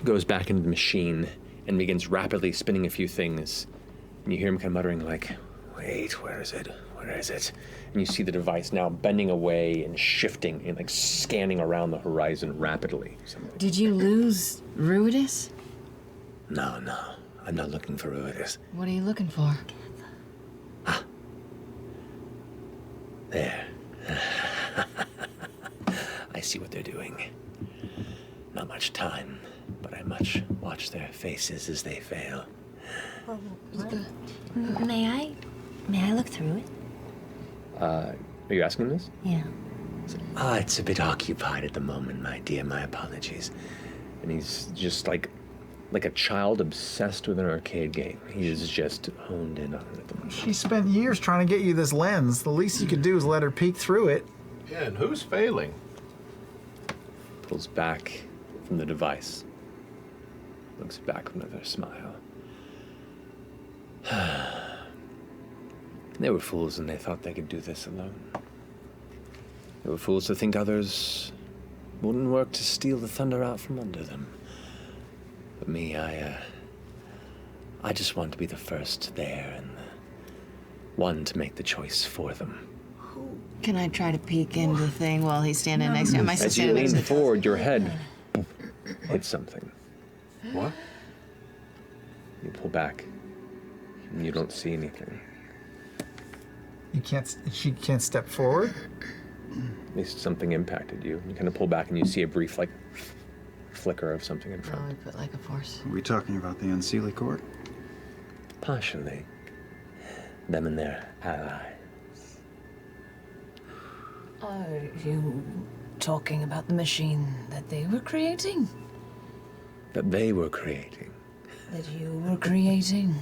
goes back into the machine and begins rapidly spinning a few things. And you hear him kind of muttering like, wait, where is it? Where is it? And you see the device now bending away and shifting and like scanning around the horizon rapidly. Did you lose Ruidus? No, I'm not looking for Ruidus. What are you looking for? Ah. There. I see what they're doing. Not much time, but I much watch their faces as they fail. May I look through it? Are you asking this? Yeah. It's a bit occupied at the moment, my dear. My apologies. And he's just like a child obsessed with an arcade game. He's just honed in on it at the moment. She spent years trying to get you this lens. The least you could do is let her peek through it. Yeah, and who's failing? Pulls back from the device. Looks back with another smile. They were fools and they thought they could do this alone. They were fools to think others wouldn't work to steal the thunder out from under them. But me, I just want to be the first there and the one to make the choice for them. Can I try to peek into the thing while he's standing next to him? As you lean forward, your head hits something. What? You pull back, and you don't see anything. She can't step forward? At least something impacted you. You kind of pull back, and you see a brief, like, flicker of something in front. Oh, I put like a force. Are we talking about the Unseelie Court? Partially. Them and their allies. Are you talking about the machine that they were creating? That they were creating. That you were creating?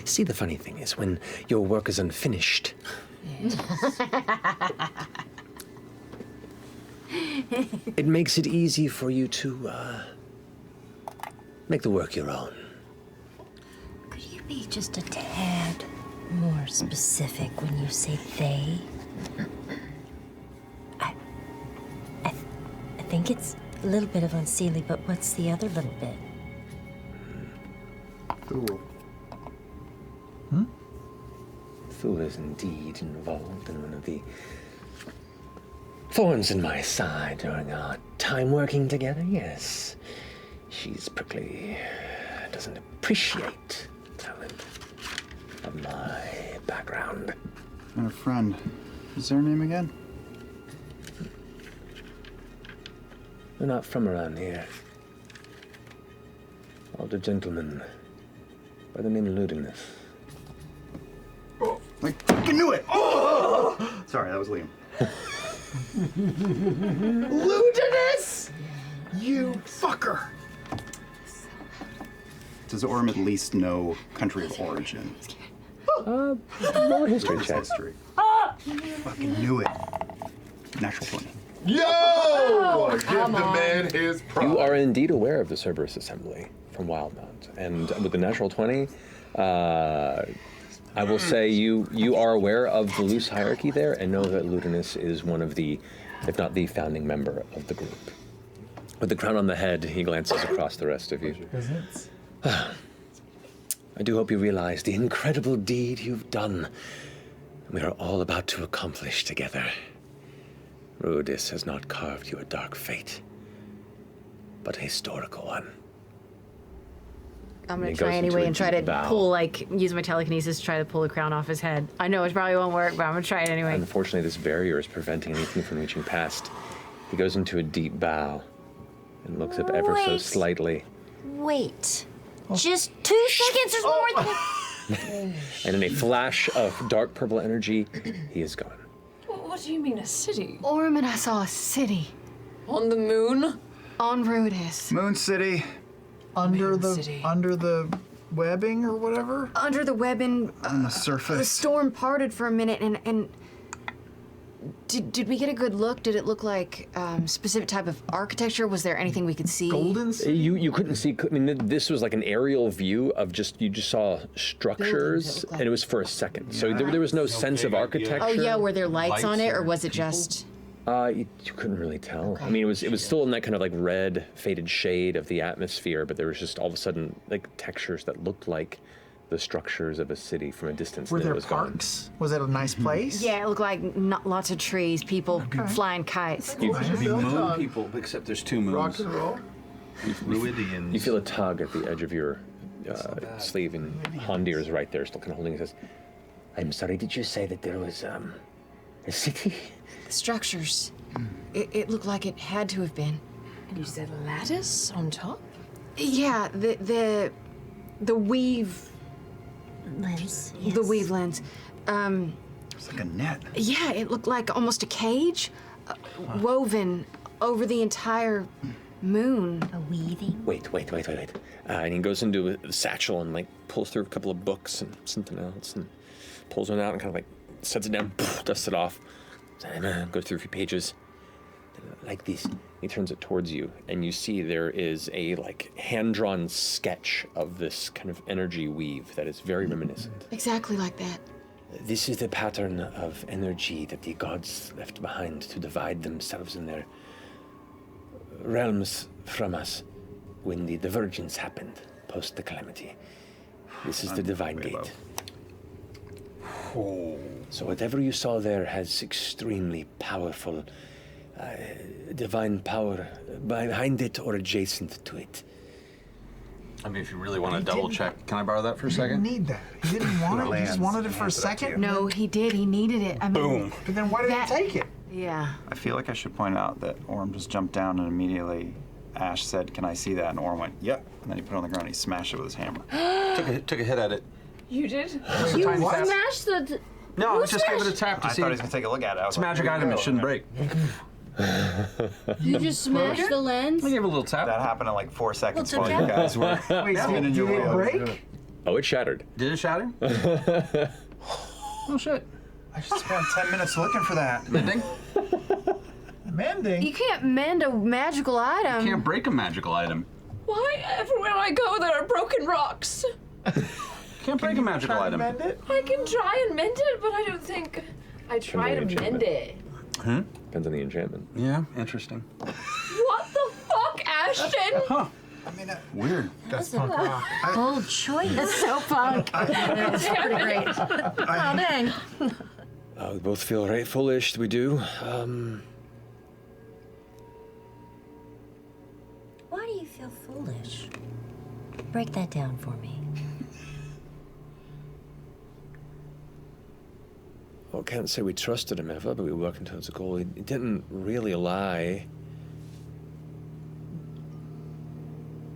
See, the funny thing is, when your work is unfinished... Yes. It makes it easy for you to, make the work your own. Could you be just a tad more specific when you say they? I think it's a little bit of Unseelie, but what's the other little bit? Fool. Thule is indeed involved in one of the thorns in my side during our time working together, yes. She's prickly, doesn't appreciate talent of my background. And a friend. What's their name again? They're not from around here. Older gentleman by the name of Ludinus. Oh, I fucking knew it! Oh! Sorry, that was Liam. Ludinus! You fucker! Does Orym at least know country of origin? Roll a history check. History. Fucking knew it. Natural 20. Yo! Give the man his props. You are indeed aware of the Cerberus Assembly from Wildmount, and with the natural 20, I will say you are aware of the loose hierarchy there, and know that Ludinus is one of the, if not the founding member of the group. With the crown on the head, he glances across the rest of you. I do hope you realize the incredible deed you've done, and we are all about to accomplish together. Ruidus has not carved you a dark fate, but a historical one. I'm gonna try anyway and try to pull, use my telekinesis to try to pull the crown off his head. I know it probably won't work, but I'm gonna try it anyway. Unfortunately, this barrier is preventing anything from reaching past. He goes into a deep bow and looks up ever so slightly. Wait. Just 2 seconds is more than... And in a flash of dark purple energy, he is gone. What do you mean, a city? Orym and I saw a city. On the moon? On Ruidus. Moon City. Under the webbing or whatever? Under the webbing. On the surface. The storm parted for a minute, and did we get a good look? Did it look like specific type of architecture? Was there anything we could see? Golden City? You couldn't see. I mean, this was like an aerial view of you just saw structures, and it was for a second. So there was no sense of architecture. Oh yeah, were there lights on it, or was it just? You couldn't really tell. I mean, it was still in that kind of like red, faded shade of the atmosphere, but there was just all of a sudden like textures that looked like the structures of a city from a distance. Were and then there it was gone. parks? Was it a nice place? Yeah, it looked like lots of trees, people flying kites. You, Moon people, except there's 2 moons. Rock and roll. Ruidians. you feel a tug at the edge of your sleeve, and Hondir is right there, still kind of holding it. Says, "I'm sorry. Did you say that there was a city?" The structures. It looked like it had to have been. And you said a lattice on top? Yeah, the weave, Lens. Yes. the weave lens. It's like a net. Yeah, it looked like almost a cage, woven over the entire moon. A weaving. Wait. And he goes into a satchel and like pulls through a couple of books and something else and pulls one out and kind of like sets it down, dusts it off, goes through a few pages. Like this. He turns it towards you and you see there is a like hand-drawn sketch of this kind of energy weave that is very reminiscent. Exactly like that. This is the pattern of energy that the gods left behind to divide themselves and their realms from us when the divergence happened post the calamity. This is the divine gate. So whatever you saw there has extremely powerful divine power behind it or adjacent to it. I mean, if you really want to double check, can I borrow that for a second? He didn't need that. He didn't want it. He just wanted it for a second. No, he did. He needed it. I mean, Boom. But then why did That- he take it? Yeah. I feel like I should point out that Orym just jumped down and immediately Ash said, "Can I see that?" And Orym went, "Yep." And then he put it on the ground and he smashed it with his hammer. Took a hit at it. You did? You Tiny tap. smashed the. No, Who I just gave it a tap I to see. thought he was going to take a look at it. I was It's a magic item. It shouldn't break. You just smashed the lens. I gave it a little tap. That happened in like 4 seconds Well, while it's you guys were Wait, spinning did your it wheels. break? Oh, it shattered. Did it shatter? Oh shit. I just spent 10 minutes looking for that. Mending? Mending. You can't mend a magical item. Can't break a magical item. Why everywhere I go there are broken rocks? Can't break a magical Try to item. mend it? I can try and mend it, but I don't think I try to Depends on the mend it. Depends on the enchantment. Yeah, interesting. What the fuck, Ashton? Weird. That's punk rock. Bold choice. That's so punk. That's pretty great. Oh, dang. We both feel right foolish, we do. Why do you feel foolish? Break that down for me. Well, I can't say we trusted him ever, but we were working towards a goal. He didn't really lie.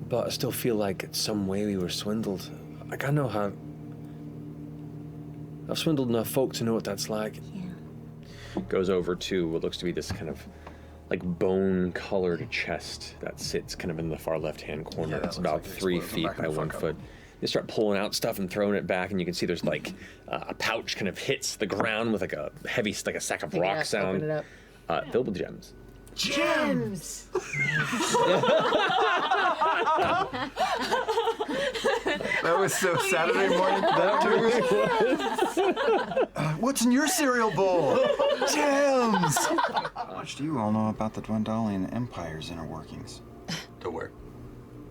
But I still feel like in some way we were swindled. Like, I know how... I've swindled enough folk to know what that's like. Yeah. Goes over to what looks to be this kind of like bone-colored chest that sits kind of in the far left-hand corner. that It's looks about like it 3 exploded. feet Back by the 1 fuck up. foot. They start pulling out stuff and throwing it back, and you can see there's like a pouch kind of hits the ground with like a heavy, like a sack of rock sound, Open it up. filled with gems. Gems. That was so Saturday morning. What's in your cereal bowl? Gems! How much do you all know about the Dwendalian Empire's inner workings? To work.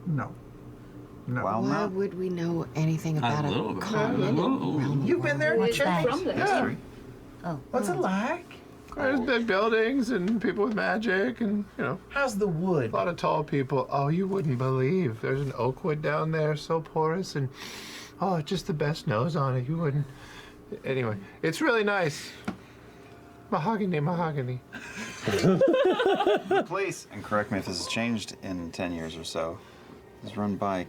No. No. Well, Why no. would we know anything about A little a bit. continent? You've been there? What's that? From there. History. Oh. What's it like? There's big buildings and people with magic and, you know, How's the wood? a lot of tall people. Oh, you wouldn't believe. There's an oak wood down there, so porous, and oh, just the best nose on it. You wouldn't. Anyway, it's really nice. Mahogany, mahogany. The place, and correct me if this has changed in 10 years or so, is run by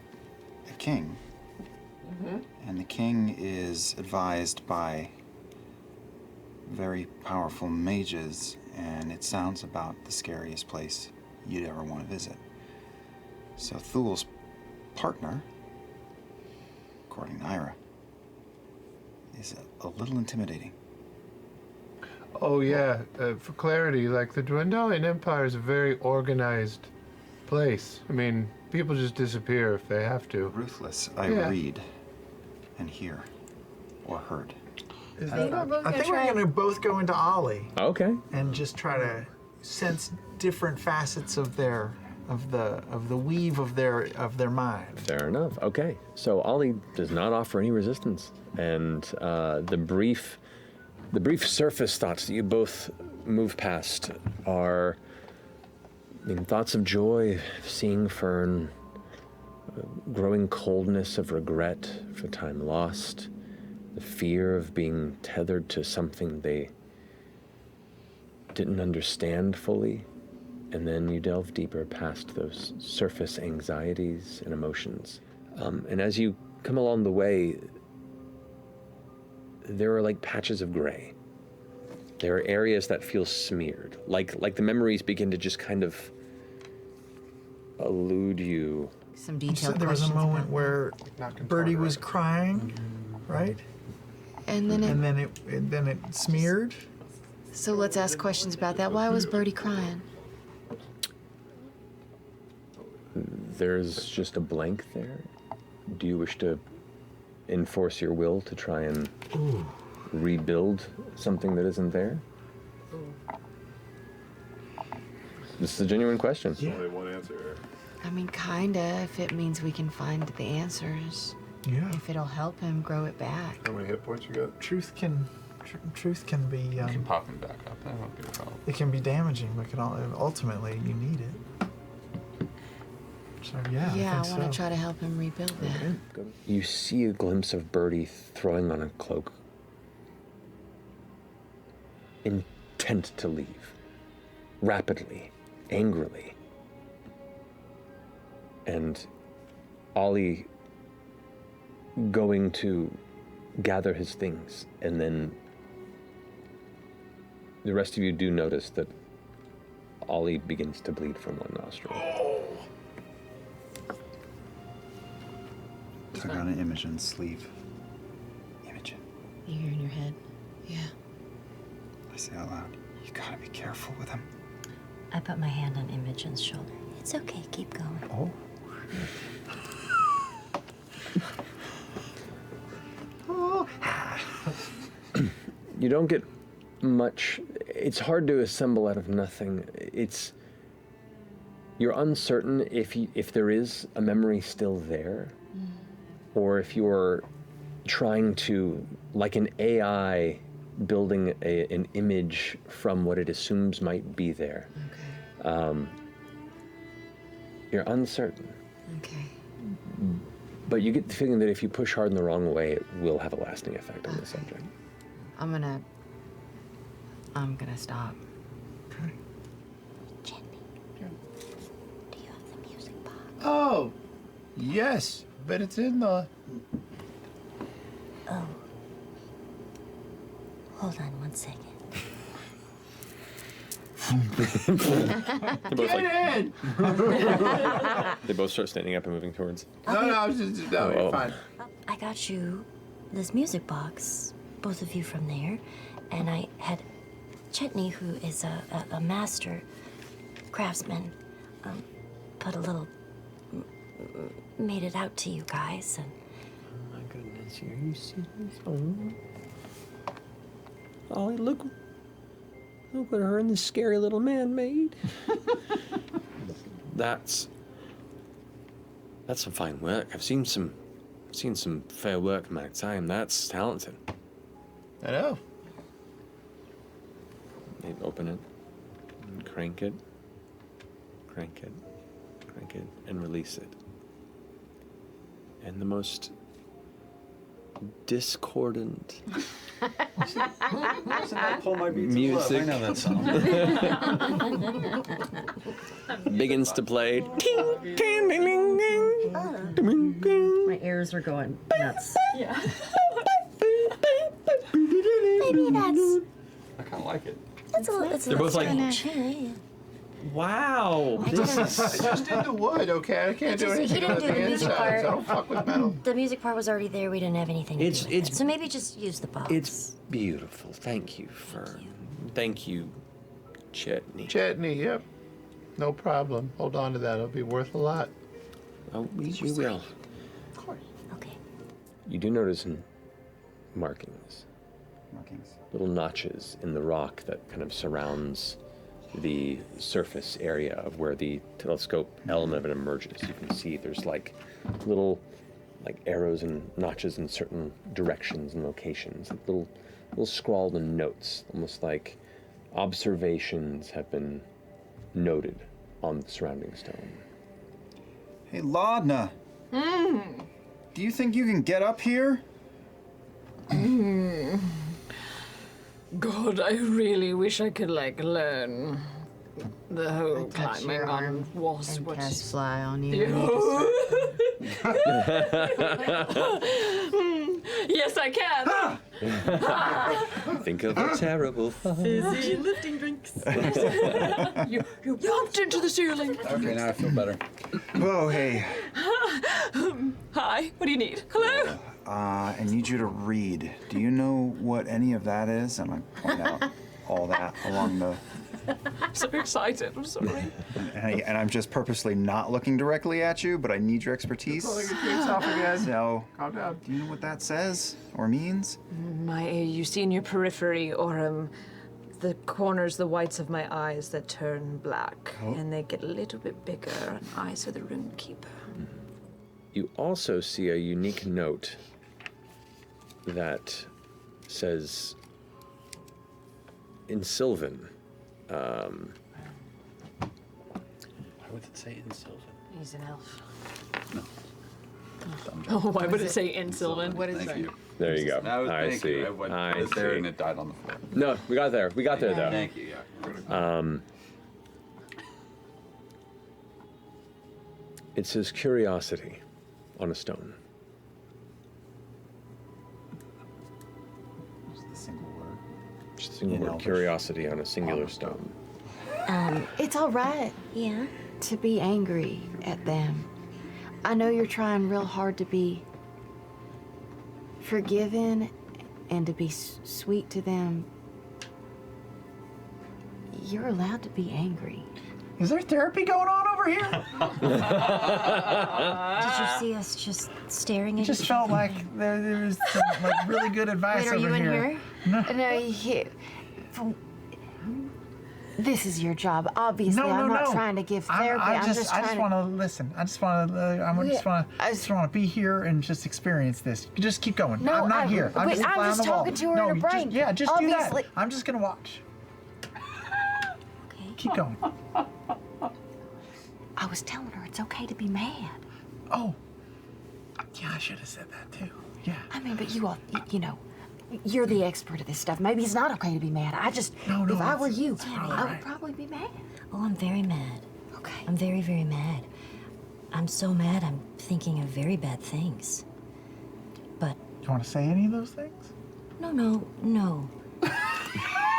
a king. And the king is advised by very powerful mages, and it sounds about the scariest place you'd ever want to visit. So Thul's partner, according to Ira, is a little intimidating. Oh yeah, for clarity, like the Dwendalian Empire is a very organized place. I mean, people just disappear if they have to. Ruthless, I Yeah. read and hear or heard. I think we're gonna both go into Ollie Okay. and just try to sense different facets of the weave of their mind. Fair enough. Okay. So Ollie does not offer any resistance, and the brief surface thoughts that you both move past are, thoughts of joy, seeing Fearne, growing coldness of regret for time lost, the fear of being tethered to something they didn't understand fully, and then you delve deeper past those surface anxieties and emotions. And as you come along the way, there are like patches of gray. There are areas that feel smeared, like the memories begin to just kind of elude you. Some You detailed said there was a questions moment about where Birdie was crying, right? And then And then it smeared. So let's ask questions about that. Why was Birdie crying? There's just a blank there. Do you wish to enforce your will to try and rebuild something that isn't there? This is a genuine question. There's only one answer. I mean, kinda, if it means we can find the answers. Yeah. If it'll help him grow it back. How many hit points you got? Truth can be You can pop him back up. That won't be a problem. it can be damaging, but ultimately you need it. So yeah, Yeah, I think want to so. try to help him rebuild that. You see a glimpse of Birdie throwing on a cloak, intent to leave, rapidly, angrily. And Ollie going to gather his things, and then the rest of you do notice that Ollie begins to bleed from one nostril. Tug on an Imogen's sleeve. Imogen, You hear in your head? Yeah. I say out loud, you gotta be careful with him. I put my hand on Imogen's shoulder. It's okay, keep going. Oh. You don't get much. It's hard to assemble out of nothing. You're uncertain if there is a memory still there, or if you're trying to, like an AI, building an image from what it assumes might be there. Okay. You're uncertain, Okay. but you get the feeling that if you push hard in the wrong way, it will have a lasting effect on the subject. I'm gonna stop. Chetney, do you have the music box? Oh, yes, but it's in the... Oh. Hold on one second. They both start standing up and moving towards. No, you're fine. I got you this music box, both of you from there, and I had Chetney, who is a master craftsman, put a little, made it out to you guys, and My goodness, are you serious? Oh, look what her and this scary little man made. That's some fine work. I've seen some fair work in my time. That's talented. I know. They open it, and crank it, and release it. And the most discordant Pull my beats music I know that song. begins to play. My ears are going nuts. maybe that's I kind of like it. They're both like, wow. I Just in the wood, okay? I can't do anything didn't on do the the music inside. part. So I don't fuck with metal. The music part was already there. We didn't have anything to do with It's- it. So maybe just use the box. It's beautiful. Thank you, Fearne. Thank you, Chetney. Chetney, yep. No problem. Hold on to that. It'll be worth a lot. Oh, we will. Of course. Okay. You do notice Markings. little notches in the rock that kind of surrounds the surface area of where the telescope element of it emerges. You can see there's like little arrows and notches in certain directions and locations, like little scrawled in notes, almost like observations have been noted on the surrounding stone. Hey, Laudna. Do you think you can get up here? God, I really wish I could, learn the whole climbing on walls. And cast fly on you. Yes, I can. Think of a terrible thought. Fizzy lifting drinks. You bumped into the ceiling. Okay, now I feel better. Whoa, hey. Hi, what do you need? Hello? I need you to read. Do you know what any of that is? And I point out all that along the... I'm so excited, I'm sorry. And I'm just purposely not looking directly at you, but I need your expertise. Pulling your face off again. So, Calm down. do you know what that says or means? You see in your periphery, Orym, the corners, the whites of my eyes that turn black, and they get a little bit bigger, and eyes are the rune keeper. You also see a unique note that says, in Sylvan, Why would it say in Sylvan? He's an elf. No. Oh, why would it say in Sylvan? What is Thank that? you. there you go. I I see. I was there and it died on the floor. No, we got there. We got there, though. Thank you, yeah. It says curiosity on a stone. Just a single word. Just a single In word, Elvish. curiosity on a singular stone. It's all right Yeah? to be angry at them. I know you're trying real hard to be forgiving and to be sweet to them. You're allowed to be angry. Is there therapy going on over here? Did you see us just staring It at just each felt other? like there was some really good advice Wait, are over you in here. here? No. This is your job. Obviously, No, I'm no, not no. trying to give I therapy. I just want to listen. I just want to be here and just experience this. You just keep going. No, I'm not here. I'm wait, just a I'm fly just on the wall. talking to her no, in her you brain. Just do that. Obviously. I'm just gonna watch. Okay. Keep going. I was telling her it's okay to be mad. Oh, yeah, I should have said that too. Yeah. I mean, but you all, you know, you're the expert of this stuff. Maybe it's not okay to be mad. No, if I were you, it's probably I would right. probably be mad. Oh, I'm very mad. Okay. I'm very, very mad. I'm so mad I'm thinking of very bad things. But You want to say any of those things? no.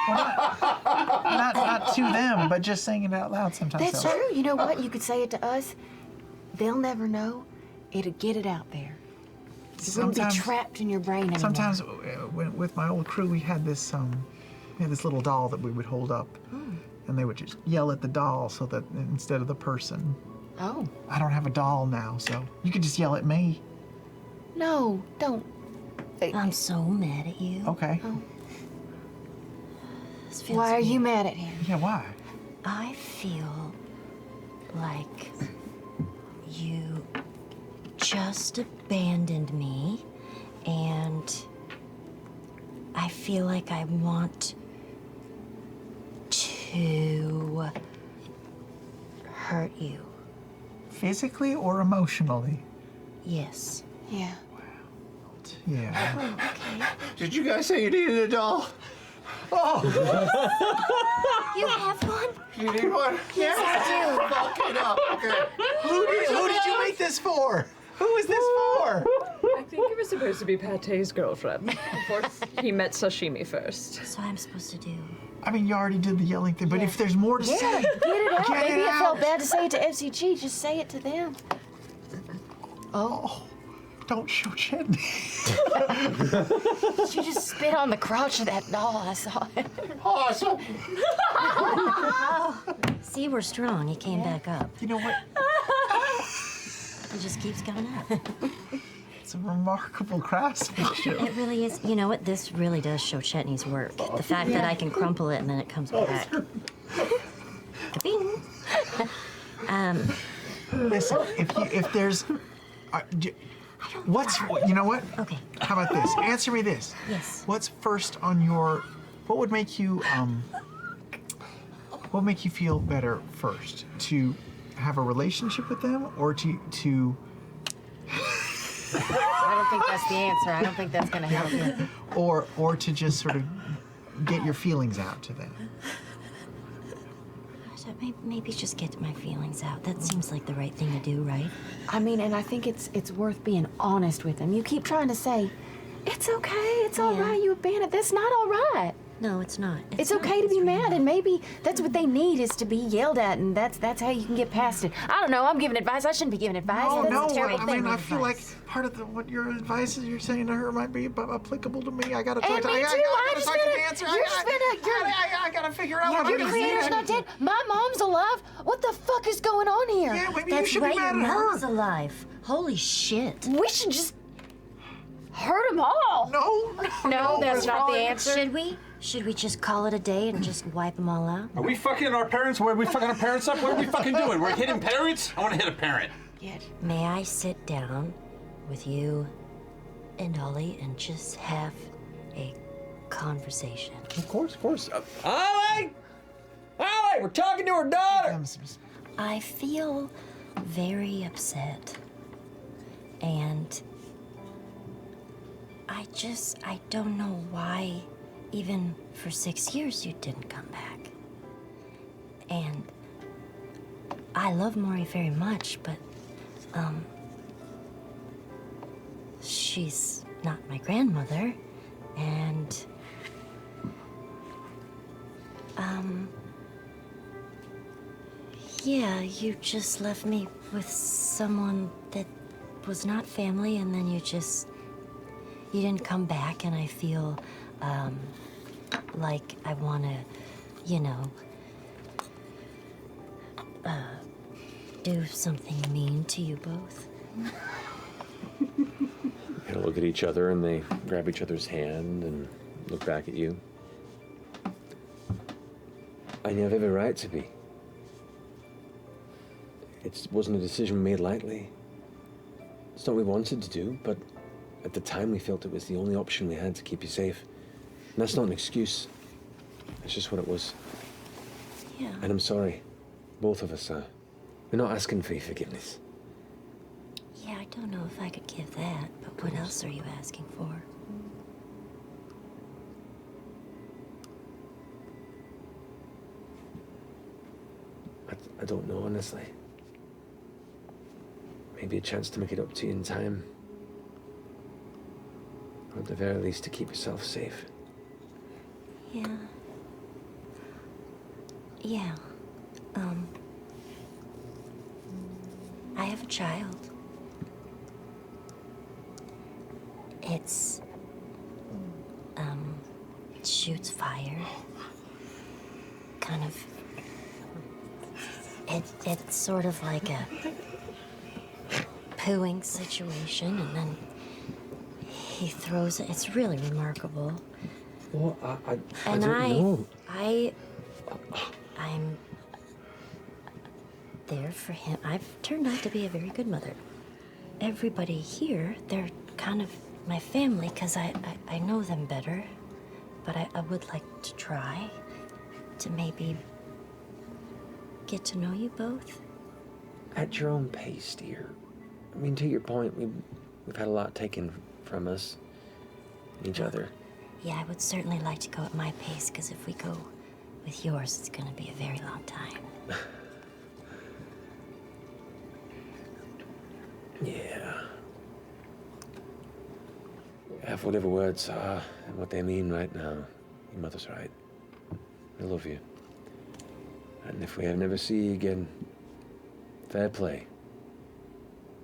Not to them, but just saying it out loud sometimes. That's helps. true. You know what? You could say it to us. They'll never know. It'll get it out there. It wouldn't be trapped in your brain anymore. Sometimes with my old crew, we had this little doll that we would hold up, and they would just yell at the doll so that instead of the person. Oh. I don't have a doll now, so you could just yell at me. No, don't. I'm so mad at you. Okay. Oh. This feels Why are you weird. mad at him? Yeah, why? I feel like you just abandoned me, and I feel like I want to hurt you. Physically or emotionally? Yes. Yeah. Yeah. Did you guys say you needed a doll? Oh, You have one? you need one? Yes, I Fuck it up. Okay. Who did you make this for? Who is this for? I think it was supposed to be Pate's girlfriend. Of course, he met Sashimi first. do. So I'm supposed to do. I mean, you already did the yelling thing, but if there's more to say, Get it out. Get Maybe it it felt out. bad to say it to FCG. Just say it to them. don't show Chetney. She just spit on the crotch of that doll. I saw it. Awesome. See, we're strong. He came back up. You know what? It just keeps going up. It's a remarkable craftsmanship. It really is. You know what? This really does show Chetney's work. The fact that I can crumple it and then it comes back. Bing. Listen, if there's, what's, you know what? Okay. How about this? Answer me this. Yes. What's first on your, what would make you feel better first? To have a relationship with them, or to I don't think that's the answer. I don't think that's gonna help you. or to just sort of get your feelings out to them? Maybe just get my feelings out. That seems like the right thing to do, right? I mean, and I think it's worth being honest with them. You keep trying to say, it's okay, it's all right, you abandoned. That's not all right. No, it's not. It's okay to be mad, and maybe that's what they need is to be yelled at, and that's how you can get past it. I don't know. I'm giving advice. I shouldn't be giving advice. That's a terrible thing. I mean, I feel like part of what your advice is you're saying to her might be applicable to me. I gotta talk to the answer. I gotta figure out what I'm your creator's not dead. My mom's alive. What the fuck is going on here? Yeah, maybe That's you should right, be mad your at her. mom's alive. Holy shit. We should just hurt them all. No, that's not the answer. Should we just call it a day and just wipe them all out? Are we fucking our parents? Are we fucking our parents up? What are we fucking doing? We're hitting parents? I want to hit a parent. May I sit down with you and Ollie and just have a conversation? Of course. Ollie! Ollie, we're talking to her daughter! I feel very upset. And I don't know why, even for 6 years, you didn't come back. And I love Maury very much, but, she's not my grandmother, and, yeah, you just left me with someone that was not family, and then you didn't come back, and I feel, like I want to, do something mean to you both. They look at each other and they grab each other's hand and look back at you. And you have every right to be. It wasn't a decision we made lightly. It's not what we wanted to do, but at the time we felt it was the only option we had to keep you safe. And that's not an excuse. It's just what it was. Yeah. And I'm sorry. Both of us are. We're not asking for your forgiveness. Yeah, I don't know if I could give that, but what else are you asking for? I don't know, honestly. Maybe a chance to make it up to you in time. Or at the very least to keep yourself safe. Yeah. Yeah. I have a child. It's, shoots fire. Kind of, it's sort of like a pooing situation, and then he throws it. It's really remarkable. Well, I don't know. I'm there for him. I've turned out to be a very good mother. Everybody here, they're kind of my family because I know them better. But I would like to try to maybe get to know you both. At your own pace, dear. I mean, to your point, we've had a lot taken from us, each other. Yeah, I would certainly like to go at my pace, because if we go with yours, it's going to be a very long time. Yeah. Have whatever words are and what they mean right now. Your mother's right. I love you. And if we never see you again, fair play.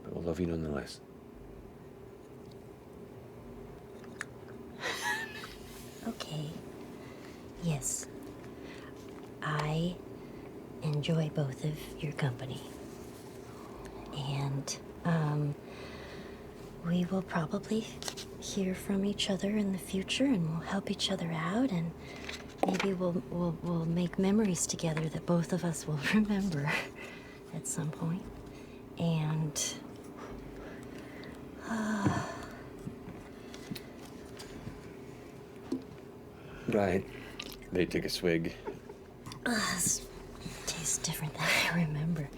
But we'll love you nonetheless. Okay. Yes. I enjoy both of your company. And, we will probably hear from each other in the future, and we'll help each other out, and maybe we'll make memories together that both of us will remember at some point. And Right. They take a swig. this tastes different than I remember.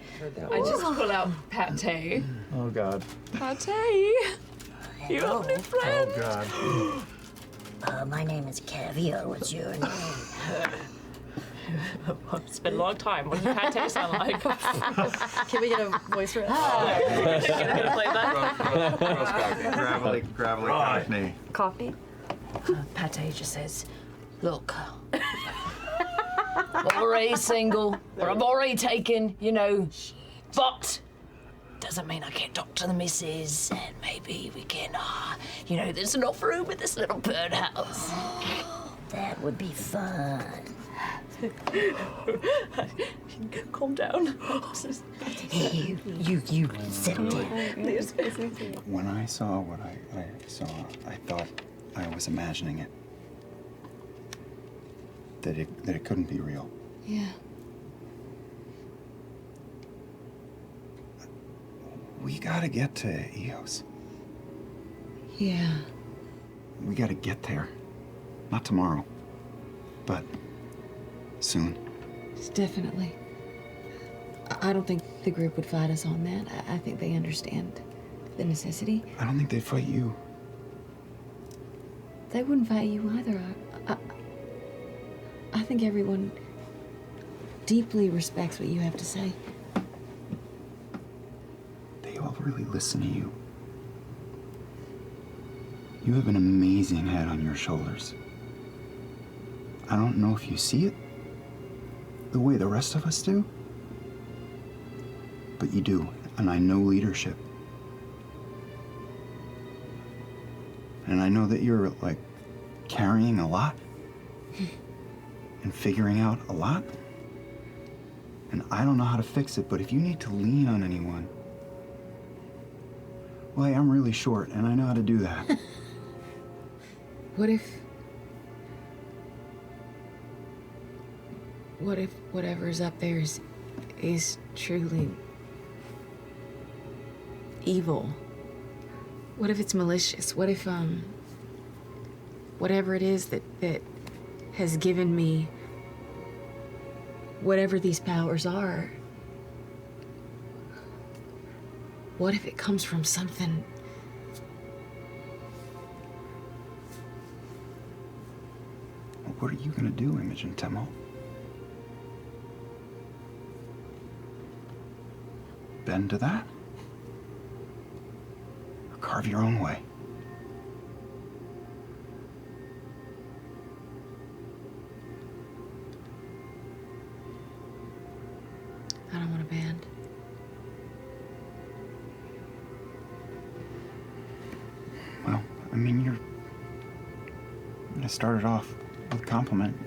I just pull out Pate. Oh God. Pate! You have a new friend! Oh, God. My name is Caviar. What's your name? It's been a long time. What does Pate sound like? Can we get a voice for it? Gonna play that? Gravelly Cockney. Coffee? Pate just says, look, I'm already single, or I'm already taken, you know, but doesn't mean I can't talk to the missus, and maybe we can, you know, there's enough room in this little birdhouse. That would be fun. Calm down. You settle down. When I saw what I saw, I thought I was imagining it. That it couldn't be real. Yeah. We gotta get to Eos. Yeah. We gotta get there. Not tomorrow, but soon. Definitely. I don't think the group would fight us on that. I think they understand the necessity. I don't think they'd fight you. They wouldn't fight you either. I think everyone deeply respects what you have to say. They all really listen to you. You have an amazing head on your shoulders. I don't know if you see it the way the rest of us do, but you do, and I know leadership. And I know that you're, like, carrying a lot and figuring out a lot. And I don't know how to fix it, but if you need to lean on anyone, well, hey, I'm really short, and I know how to do that. What if whatever's up there is truly evil? What if it's malicious? What if whatever it is that has given me whatever these powers are, what if it comes from something? What are you gonna do, Imogen Temmel? Bend to that? Or carve your own way? I don't want a band. Well, I mean, I started off with a compliment.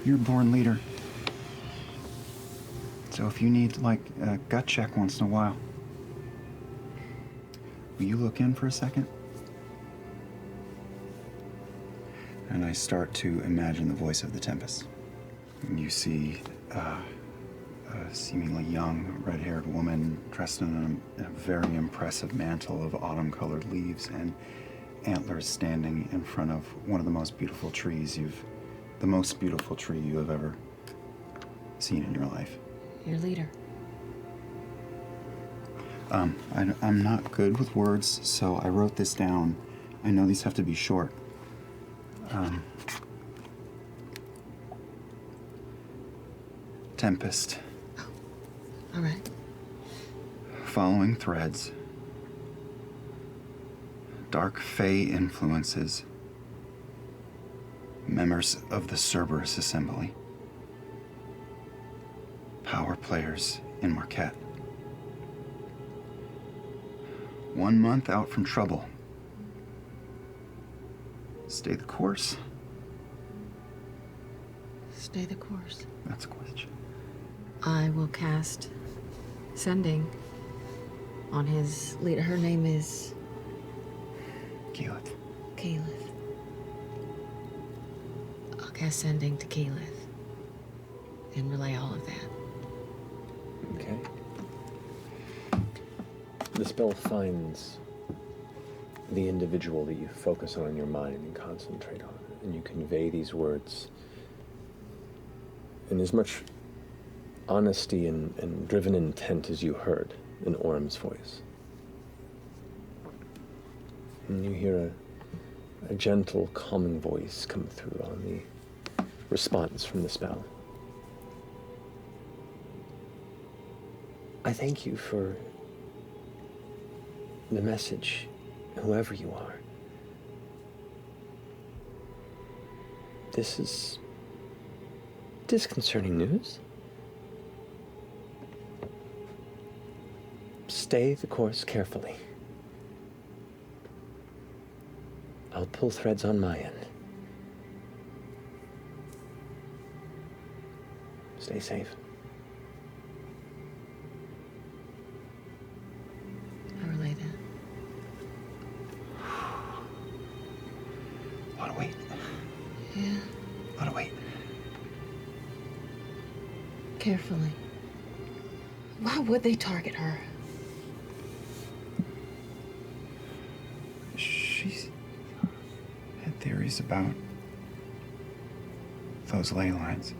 You're a born leader. So if you need, like, a gut check once in a while, will you look in for a second? And I start to imagine the voice of the Tempest. And you see a seemingly young, red-haired woman dressed in a very impressive mantle of autumn-colored leaves and antlers standing in front of one of the most beautiful trees the most beautiful tree you have ever seen in your life. Your leader. I'm not good with words, so I wrote this down. I know these have to be short. Tempest. All right. Following threads. Dark Fae influences. Members of the Cerberus Assembly. Power players in Marquette. 1 month out from trouble. Stay the course? Stay the course. That's a question. I will cast Sending on his leader. Her name is Keyleth. Keyleth. I'll cast Sending to Keyleth and relay all of that. Okay. The spell finds the individual that you focus on in your mind and concentrate on, and you convey these words in as much honesty and driven intent as you heard in Orym's voice. And you hear a gentle, calming voice come through on the response from the spell. I thank you for the message, whoever you are. This is disconcerting news. Stay the course carefully. I'll pull threads on my end. Stay safe. I relay that. A lot of weight. Yeah. A lot of weight. Carefully. Why would they target her? She's had theories about those ley lines.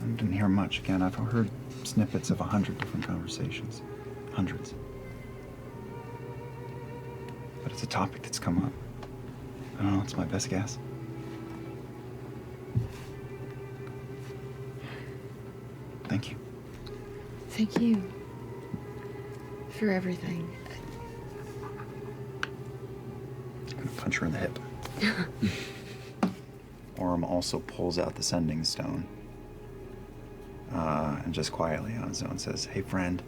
I didn't hear much. Again, I've heard snippets of 100 different conversations. Hundreds. But it's a topic that's come up. I don't know, it's my best guess. Thank you. Thank you for everything. I'm gonna punch her in the hip. Orym also pulls out the sending stone and just quietly on his own says, "Hey friend,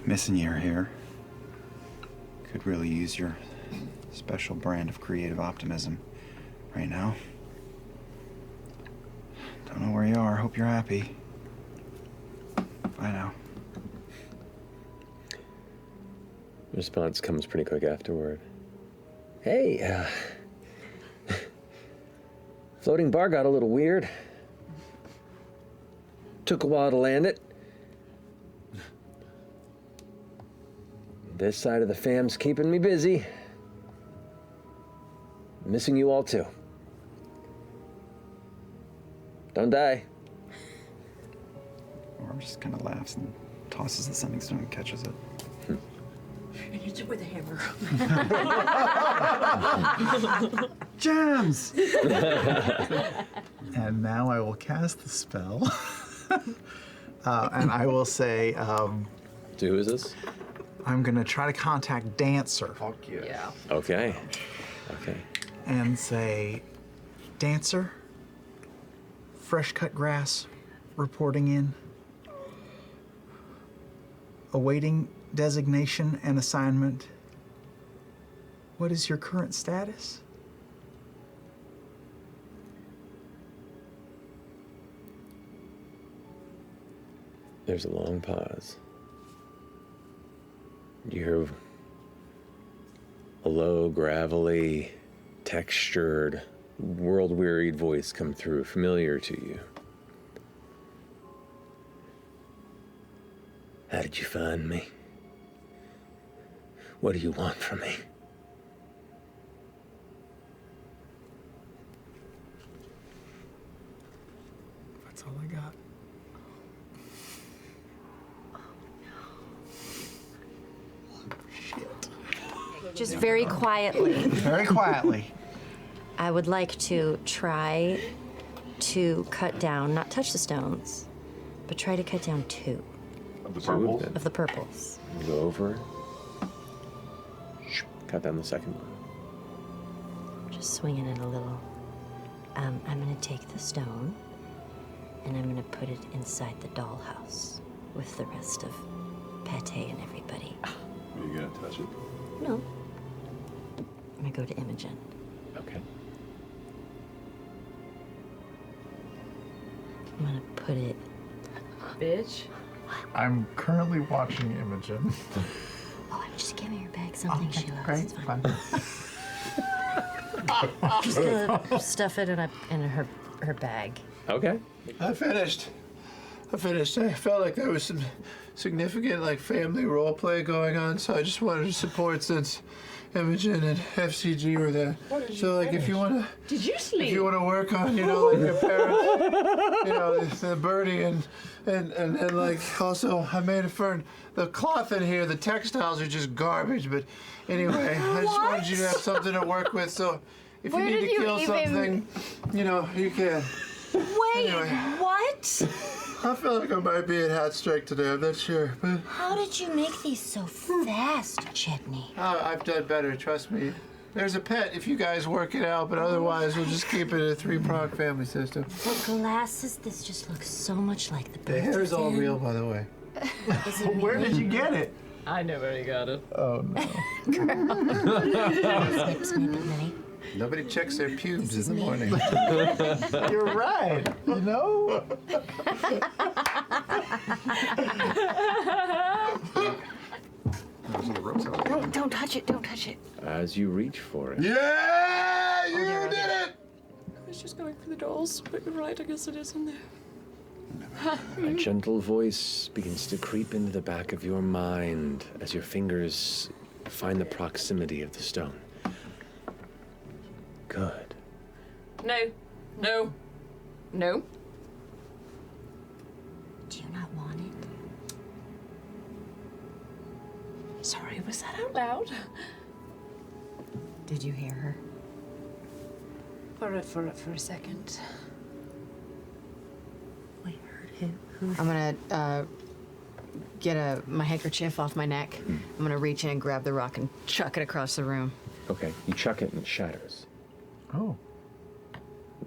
missing you here. Could really use your special brand of creative optimism right now. Don't know where you are. Hope you're happy. Bye now." Response comes pretty quick afterward. Hey, floating bar got a little weird. Took a while to land it. This side of the fam's keeping me busy. Missing you all too. Don't die. Orym just kind of laughs and tosses the sending stone and catches it. And hits it with a hammer. Gems! And now I will cast the spell. And I will say, Who is this? I'm going to try to contact Dancer. Fuck yeah. Yeah. Okay. Okay. And say, Dancer, fresh cut grass, reporting in. Awaiting designation and assignment. What is your current status? There's a long pause. You hear a low, gravelly, textured, world-wearied voice come through, familiar to you. How did you find me? What do you want from me? That's all I got. Just very quietly. Very quietly. I would like to try to cut down, not touch the stones, but try to cut down 2 Of the purple. of the purples. You go over. Cut down the second one. Just swinging it a little. I'm gonna take the stone and I'm gonna put it inside the dollhouse with the rest of Pate and everybody. Are you gonna touch it? No. I'm gonna go to Imogen. Okay. I'm gonna put it. Bitch. I'm currently watching Imogen. Oh, I'm just giving her back something she loves. Great, It's fine. fine. Just gonna stuff it in her bag. Okay. I finished. I felt like there was some significant like family role play going on, so I just wanted to support since Imogen and FCG were there. So like if you wanna Did you sleep? if you wanna work on, you know, like your parents, you know, the Birdie and like also I made a fern. The cloth in here, the textiles are just garbage, but anyway, I just wanted you to have something to work with, so if Where you need did to you kill even- something, you know, you can. Wait, Anyway. what? I feel like I might be at Hat Strike today, I'm not sure, but How did you make these so fast, Chetney? I've done better, trust me. There's a pet if you guys work it out, but otherwise we'll just keep it a 3-pronged family system. The glasses, this just looks so much like the The bird. hair is all real, by the way. Is it Where did you get it? I know where you got it. Oh no. snip, snip at night? Nobody checks their pubes in the morning. You're right. You know? Those are the ropes out there. Don't touch it. Don't touch it. As you reach for it, Yeah, you did it! I was just going for the dolls, but you're right, I guess it is in there. a gentle voice begins to creep into the back of your mind as your fingers find the proximity of the stone. Good. No. No. No. Do you not want it? Sorry, was that out loud? Did you hear her? For a second. Wait, heard who? I'm gonna get my handkerchief off my neck. I'm gonna reach in and grab the rock and chuck it across the room. Okay, you chuck it and it shatters. Oh.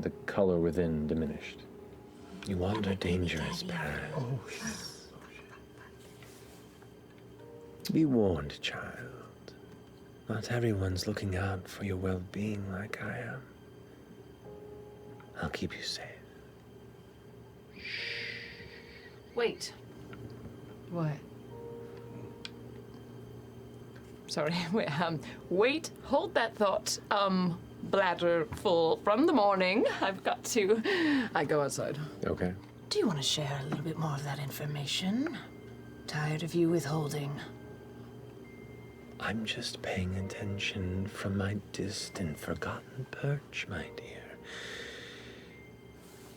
The color within diminished. You wander dangerous paths. Oh, Be warned, child. Not everyone's looking out for your well-being like I am. I'll keep you safe. Wait. What? Sorry, wait, hold that thought. Bladder full from the morning. I go outside. Okay. Do you want to share a little bit more of that information? Tired of you withholding. I'm just paying attention from my distant, forgotten perch, my dear.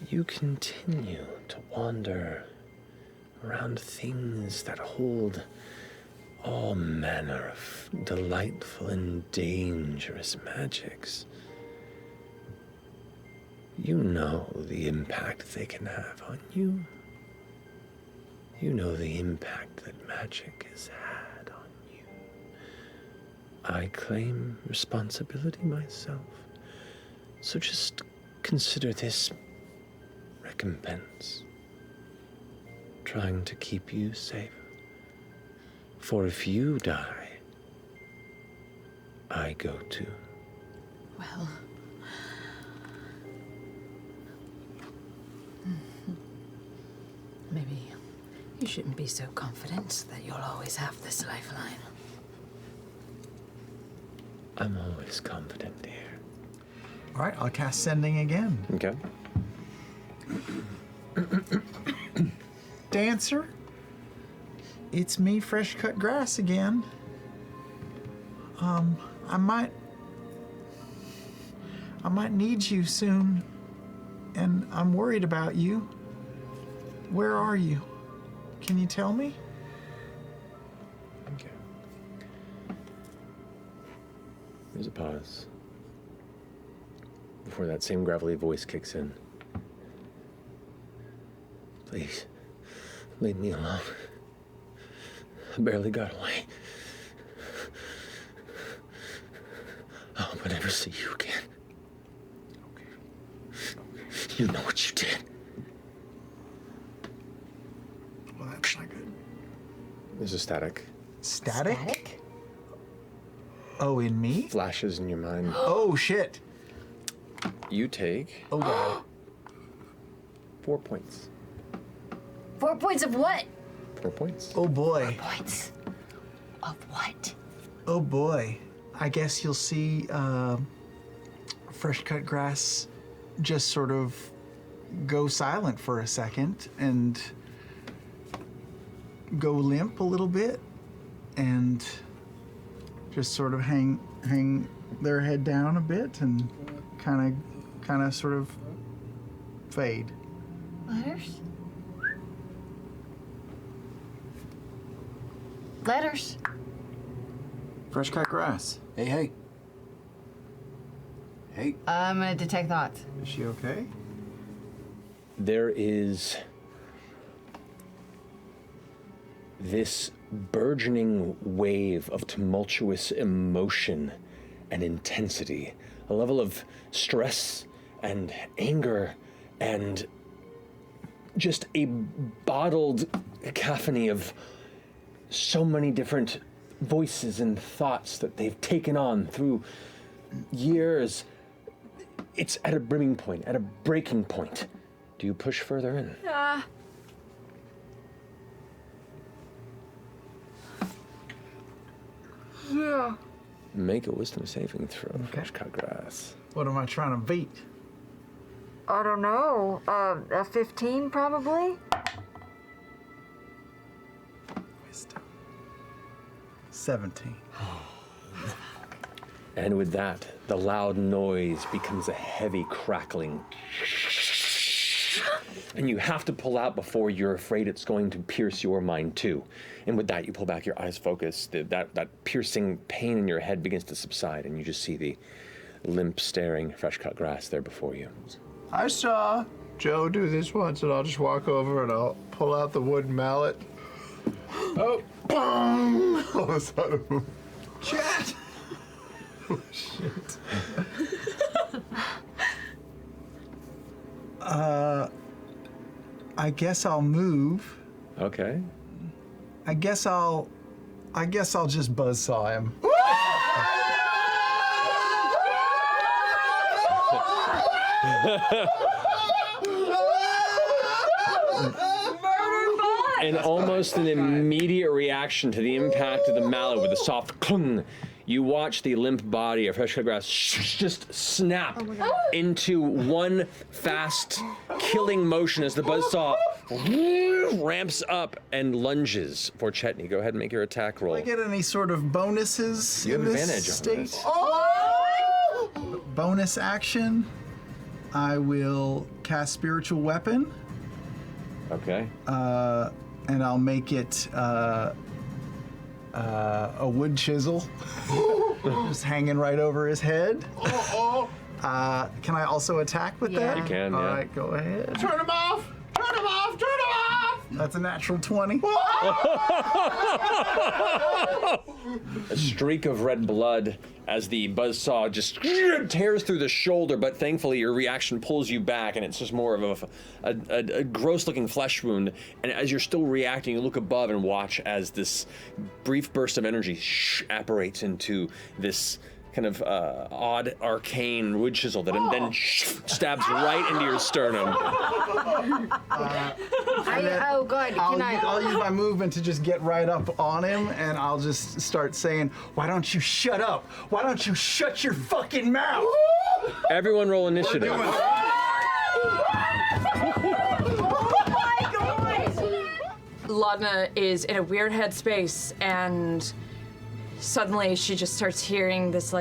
You continue to wander around things that hold all manner of delightful and dangerous magics. You know the impact they can have on you. You know the impact that magic has had on you. I claim responsibility myself. So just consider this recompense. Trying to keep you safe. For if you die, I go too. Well. Maybe you shouldn't be so confident that you'll always have this lifeline. I'm always confident, dear. all right, I'll cast Sending again. Okay. Dancer, it's me, Fresh Cut Grass again. I might need you soon, and I'm worried about you. Where are you? Can you tell me? Okay. There's a pause. Before that same gravelly voice kicks in. Please, leave me alone. I barely got away. I hope I never see you again. Okay. You know what you did. Well, that's not good. There's a static. Static? Oh, in me? Flashes in your mind. Oh, shit. You take Oh, God. 4 points. 4 points of what? 4 points. Oh, boy. Points of what? Oh, boy. I guess you'll see fresh cut grass just sort of go silent for a second and go limp a little bit and just sort of hang their head down a bit and kind of sort of fade. Letters? Letters. Fresh cut grass. Hey, hey. Hey. I'm gonna detect thoughts. Is she okay? There is this burgeoning wave of tumultuous emotion and intensity, a level of stress and anger and just a bottled cacophony of so many different voices and thoughts that they've taken on through years. It's at a brimming point, at a breaking point. Do you push further in? Yeah. Make a wisdom saving throw, fresh cut grass. What am I trying to beat? I don't know. A 15 probably? Wisdom. 17. And with that, the loud noise becomes a heavy crackling. And you have to pull out before you're afraid it's going to pierce your mind too. And with that, you pull back, your eyes focus. That piercing pain in your head begins to subside, and you just see the limp, staring, fresh-cut grass there before you. I saw Joe do this once, and I'll just walk over and I'll pull out the wooden mallet. Oh, bong! All of a sudden, Chat! oh, shit. I guess I'll move. Okay. I guess I'll just buzzsaw him. And almost an immediate reaction to the impact of the mallet with a soft clung, you watch the limp body of fresh-cut grass just snap into one fast killing motion as the buzzsaw ramps up and lunges for Chetney. Go ahead and make your attack roll. Do I get any sort of bonuses You have in this advantage on state? this. Bonus action. I will cast Spiritual Weapon, Okay. and I'll make it a wood chisel, just hanging right over his head. Can I also attack with that? You can, All yeah. right, go ahead. Turn him off! Turn him off! Turn him off! That's a natural 20. A streak of red blood as the buzzsaw just tears through the shoulder, but thankfully your reaction pulls you back, and it's just more of a gross-looking flesh wound. And as you're still reacting, you look above and watch as this brief burst of energy apparates into this kind of odd arcane wood chisel that then stabs right into your sternum. Oh, God. I'll use my movement to just get right up on him, and I'll just start saying, "Why don't you shut up? Why don't you shut your fucking mouth?" Everyone roll initiative. Laudna is in a weird headspace, and suddenly she just starts hearing this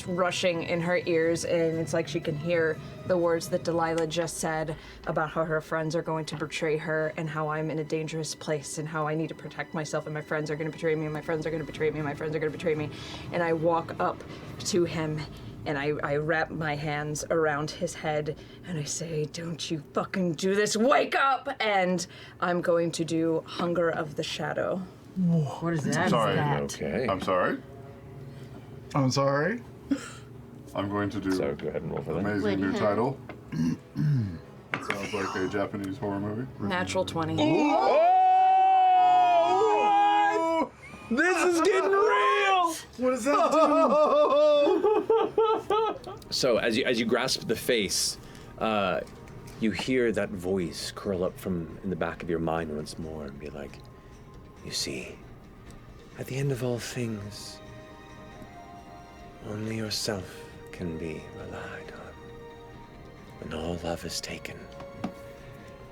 rushing in her ears, and it's like she can hear the words that Delilah just said about how her friends are going to betray her, and how I'm in a dangerous place, and how I need to protect myself, and my friends are going to betray me, and my friends are going to betray me, and my friends are going to betray me. And I walk up to him, and I wrap my hands around his head, and I say, "Don't you fucking do this, wake up!" And I'm going to do Hunger of the Shadow. What is that? Sorry. Okay. I'm sorry. I'm sorry. I'm going to do So go ahead and roll for that. amazing new title. It sounds like a Japanese horror movie. Natural 20. Oh! This is getting real! What does that do? So as you grasp the face, you hear that voice curl up from in the back of your mind once more and be like, "You see, at the end of all things, only yourself can be relied on. When all love is taken.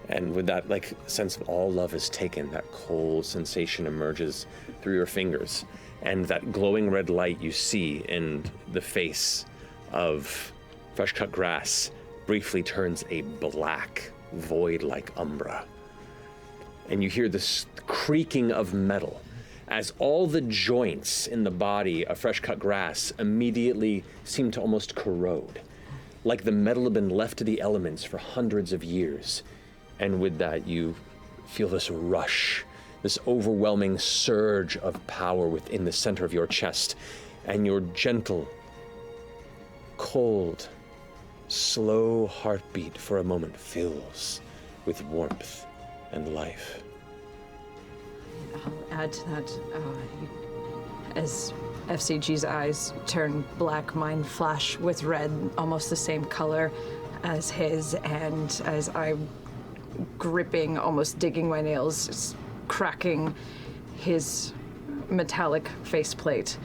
And with that, like, sense of all love is taken, that cold sensation emerges through your fingers. And that glowing red light you see in the face of fresh cut grass briefly turns a black, void-like umbra. And you hear this creaking of metal as all the joints in the body of fresh cut grass immediately seem to almost corrode, like the metal had been left to the elements for hundreds of years. And with that, you feel this rush, this overwhelming surge of power within the center of your chest, and your gentle, cold, slow heartbeat for a moment fills with warmth and life. I'll add to that, as FCG's eyes turn black, mine flash with red, almost the same color as his, and as I'm gripping, almost digging my nails, cracking his metallic faceplate.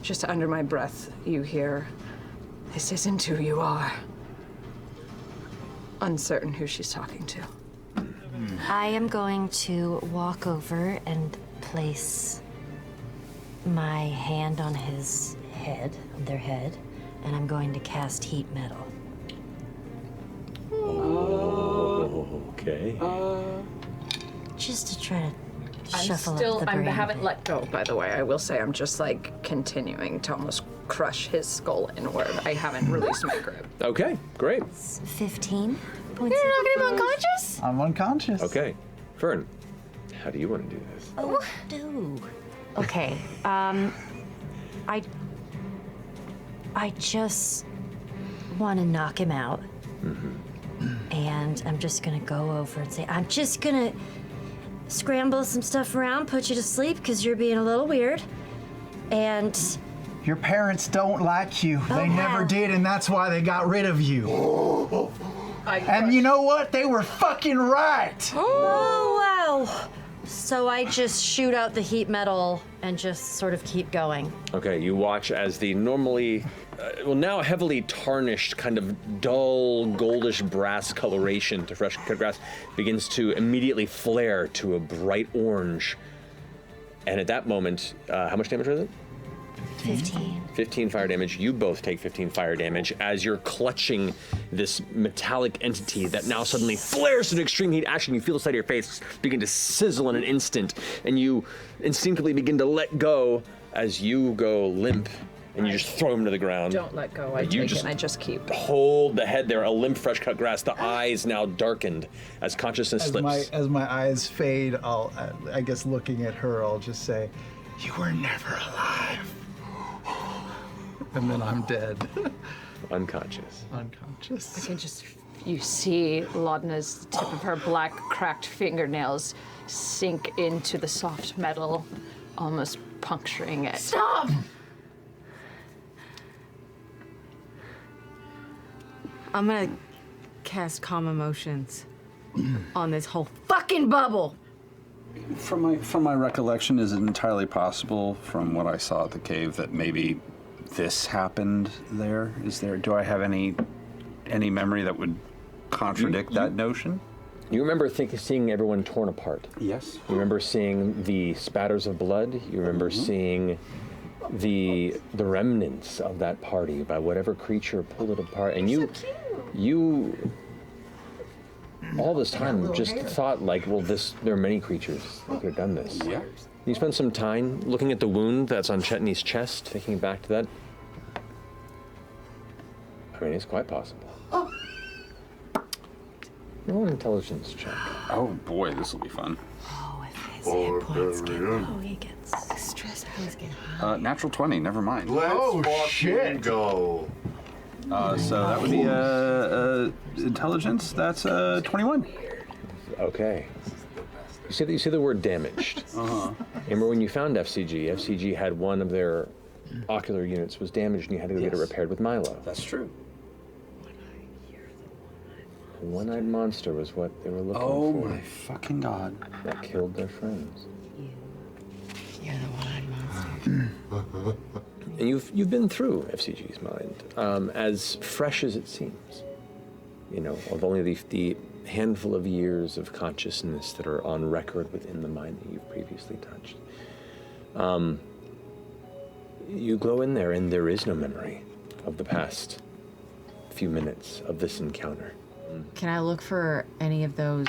Just under my breath, you hear, "This isn't who you are." Uncertain who she's talking to. I am going to walk over and place my hand on his head, on their head, and I'm going to cast heat metal. Okay. Just to try to shuffle up the I brain. haven't let go, by the way. I will say I'm just like continuing to almost crush his skull inward. I haven't released my grip. Okay, great. 15 points. You're knocking him unconscious? I'm unconscious. Okay. Fearne, how do you want to do this? Oh, do. Okay. I just want to knock him out. And I'm just gonna go over and say, I'm just gonna scramble some stuff around, put you to sleep because you're being a little weird. And Your parents don't like you. They never wow. did, and that's why they got rid of you. And you know what? They were fucking right. oh wow. So I just shoot out the heat metal and just sort of keep going. Okay, you watch as the normally, now heavily tarnished, kind of dull, goldish brass coloration to fresh cut grass begins to immediately flare to a bright orange. And at that moment, how much damage was it? 15. 15 fire damage. You both take 15 fire damage as you're clutching this metallic entity that now suddenly flares to extreme heat. Ashton, you feel the side of your face begin to sizzle in an instant, and you instinctively begin to let go as you go limp, and you just throw him to the ground. Don't let go. I take it and I just keep. Hold the head there, a limp, fresh cut grass. The eyes now darkened as consciousness slips. As my eyes fade, I guess looking at her, I'll just say, "You were never alive." And then I'm dead. Unconscious. Unconscious. I can just, you see Laudna's tip of her black, cracked fingernails sink into the soft metal, almost puncturing it. Stop! I'm gonna cast Calm Emotions on this whole fucking bubble. From my recollection, is it entirely possible from what I saw at the cave that maybe this happened there? Do I have any memory that would contradict that notion? You remember seeing everyone torn apart. Yes. You remember seeing the spatters of blood. You remember seeing the remnants of that party by whatever creature pulled it apart. And you all this time just thought like, well, there are many creatures that could have done this. Yeah. You spend some time looking at the wound that's on Chetney's chest, thinking back to that. I mean, it's quite possible. Roll an intelligence check. Oh boy, this will be fun. Oh, if his hit points get low, he gets stressed. Natural 20, never mind. Shit. Go. So that would be intelligence. That's 21. Okay. You say the word damaged. Remember when you found FCG? FCG had one of their ocular units was damaged, and you had to go get it repaired with Milo. That's true. The one-eyed monster was what they were looking for. Oh my fucking god! That killed their friends. You're the one-eyed monster. And you've been through FCG's mind, as fresh as it seems. You know, of only the handful of years of consciousness that are on record within the mind that you've previously touched. You go in there and there is no memory of the past few minutes of this encounter. Can I look for any of those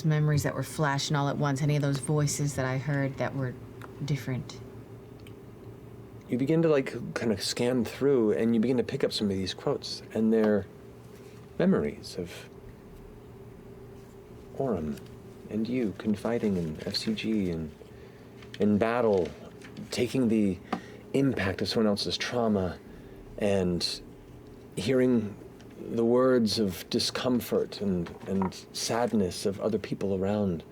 memories that were flashing all at once? Any of those voices that I heard that were different? You begin to kind of scan through, and you begin to pick up some of these quotes, and they're memories of Orym and you confiding in FCG and in battle, taking the impact of someone else's trauma and hearing the words of discomfort and sadness of other people around.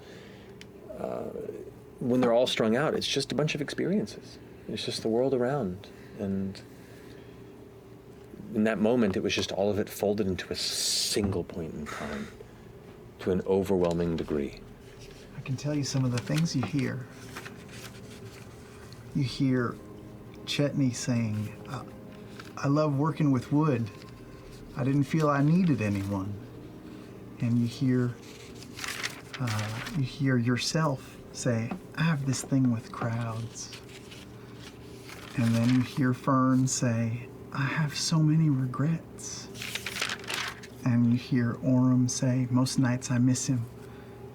When they're all strung out, it's just a bunch of experiences. It's just the world around. And in that moment, it was just all of it folded into a single point in time to an overwhelming degree. I can tell you some of the things you hear. You hear Chetney saying, I love working with wood. I didn't feel I needed anyone. And you hear yourself say, I have this thing with crowds. And then you hear Fearne say, I have so many regrets. And you hear Orym say, most nights I miss him.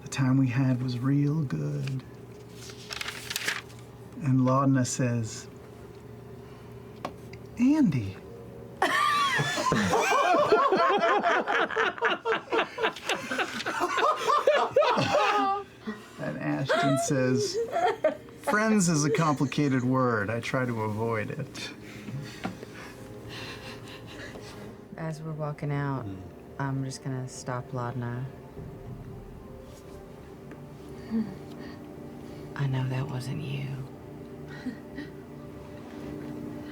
The time we had was real good. And Laudna says, Andy. And Ashton says, friends is a complicated word. I try to avoid it. As we're walking out, I'm just gonna stop Laudna. I know that wasn't you.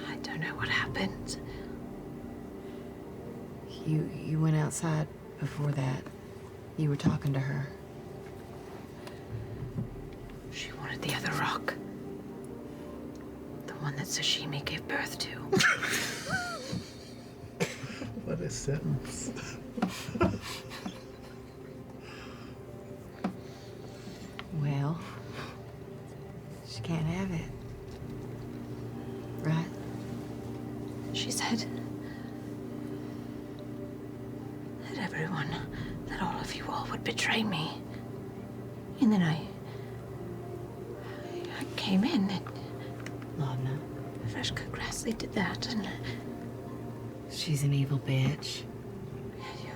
I don't know what happened. You went outside before that. You were talking to her. She wanted the other rock. The one that Sashimi gave birth to. What a sentence. Well, she can't have it. Right? She said that everyone, that all of you all would betray me. And then I came in and Laudna. Freshka Grassley did that, and She's an evil bitch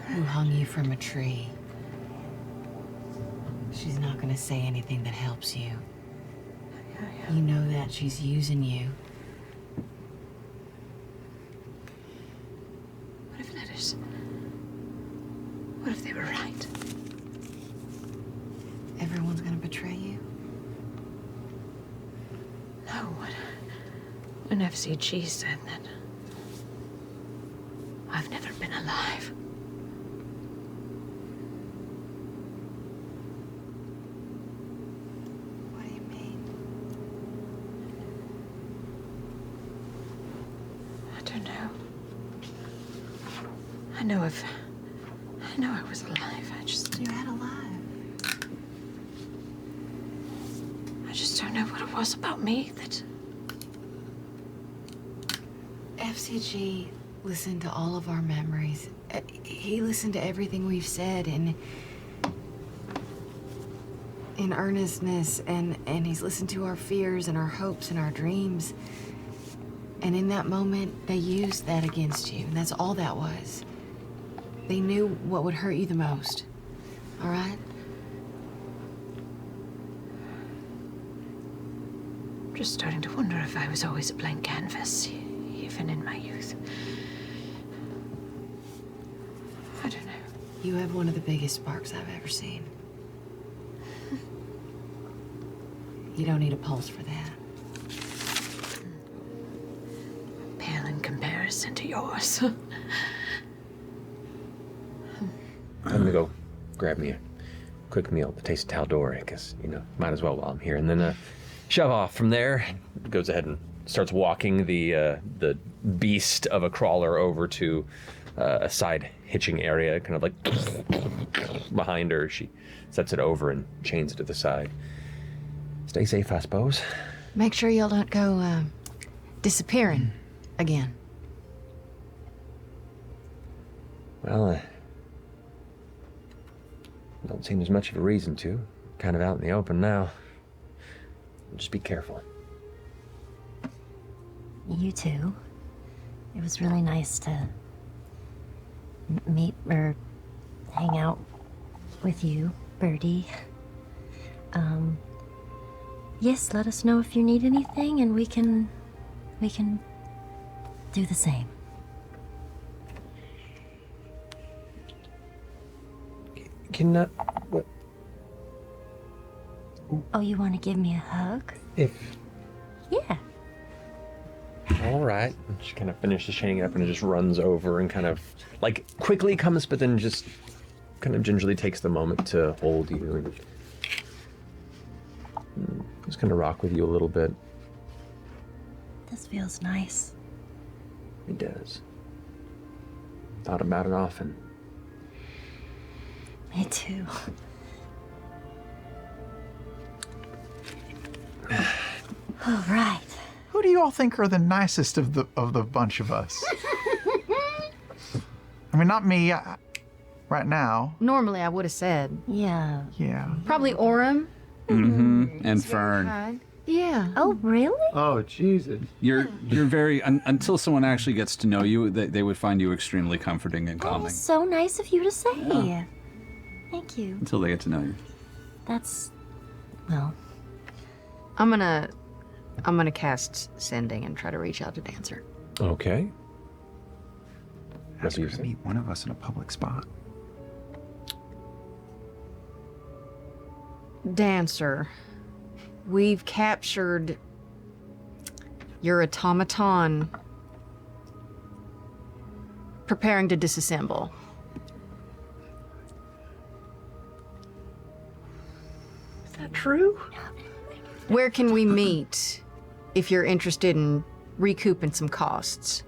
who hung you from a tree. She's not gonna say anything that helps you. You know that she's using you. What if that is? What if they were right? Everyone's gonna betray you? No, when FCG said that, I've never been alive. What do you mean? I don't know. I know I was alive. You had a life. I just don't know what it was about me that... FCG listened to all of our memories. He listened to everything we've said in earnestness, and he's listened to our fears and our hopes and our dreams. And in that moment, they used that against you, and that's all that was. They knew what would hurt you the most, all right? I'm just starting to wonder if I was always a blank canvas, even in my youth. I don't know. You have one of the biggest sparks I've ever seen. You don't need a pulse for that. Pale in comparison to yours. I'm gonna go grab me a quick meal, the taste of Taldori, because, might as well while I'm here. And then shove off from there. Goes ahead and starts walking the beast of a crawler over to a side hitching area, kind of like behind her. She sets it over and chains it to the side. Stay safe, I suppose. Make sure y'all don't go disappearing again. Well, don't seem there's much of a reason to. Kind of out in the open now. Just be careful. You too. It was really nice to meet or hang out with you, Birdie. Yes, let us know if you need anything, and we can do the same. Can what? Oh, you want to give me a hug? If. Yeah. All right. She kind of finishes chaining it up and it just runs over and kind of like quickly comes, but then just kind of gingerly takes the moment to hold you and just kind of rock with you a little bit. This feels nice. It does. Thought about it often. Me too. All right. Who do you all think are the nicest of the bunch of us? I mean, not me. Right now. Normally, I would have said. Yeah. Yeah. Probably Orym. Mm-hmm. And Fearne. Yeah. Oh, really? Oh, Jesus. You're very until someone actually gets to know you, they would find you extremely comforting and calming. That is so nice of you to say. Yeah. Thank you. Until they get to know you. That's, well. I'm gonna cast sending and try to reach out to Dancer. Okay. Ask her to meet one of us in a public spot. Dancer, we've captured your automaton preparing to disassemble. Is that true? Where can we meet if you're interested in recouping some costs?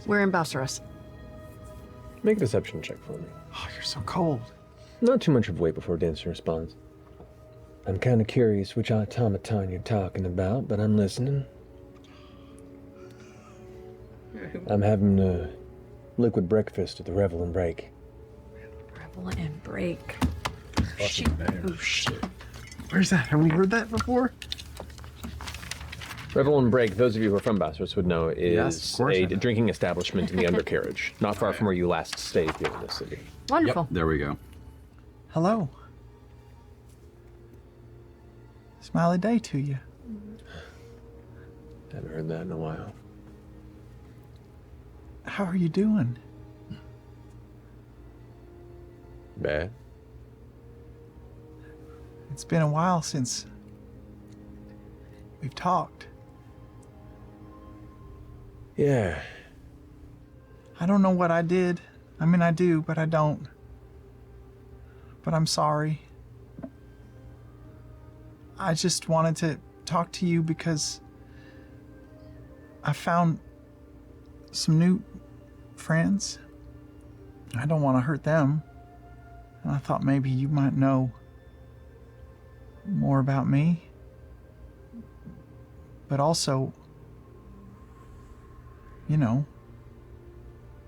We're in Bosphorus. Make a deception check for me. Oh, you're so cold. Not too much of a wait before Dancer responds. I'm kind of curious which automaton you're talking about, but I'm listening. I'm having a liquid breakfast at the Revel and Break. Revel and Break. Shit. Oh, shit. Where's that? Have we heard that before? Revel and Break, those of you who are from Bosphorus would know, Yes, is of course I a know. drinking establishment in the undercarriage, not far from where you last stayed here in the city. Wonderful. Yep, there we go. Hello. Smiley day to you. Haven't heard that in a while. How are you doing? Bad? It's been a while since we've talked. Yeah. I don't know what I did. I mean, I do, but I don't. But I'm sorry. I just wanted to talk to you because I found some new friends. I don't want to hurt them. And I thought maybe you might know more about me. But also, you know,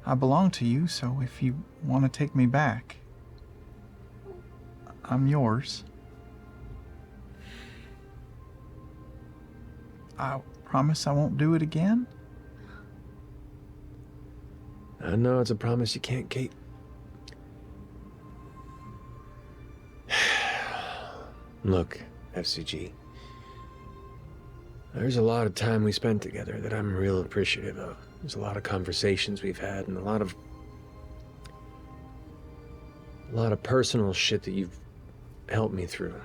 I belong to you, so if you want to take me back, I'm yours. I promise I won't do it again. I know it's a promise you can't keep. Look, FCG. There's a lot of time we spent together that I'm real appreciative of. There's a lot of conversations we've had and a lot of personal shit that you've helped me through.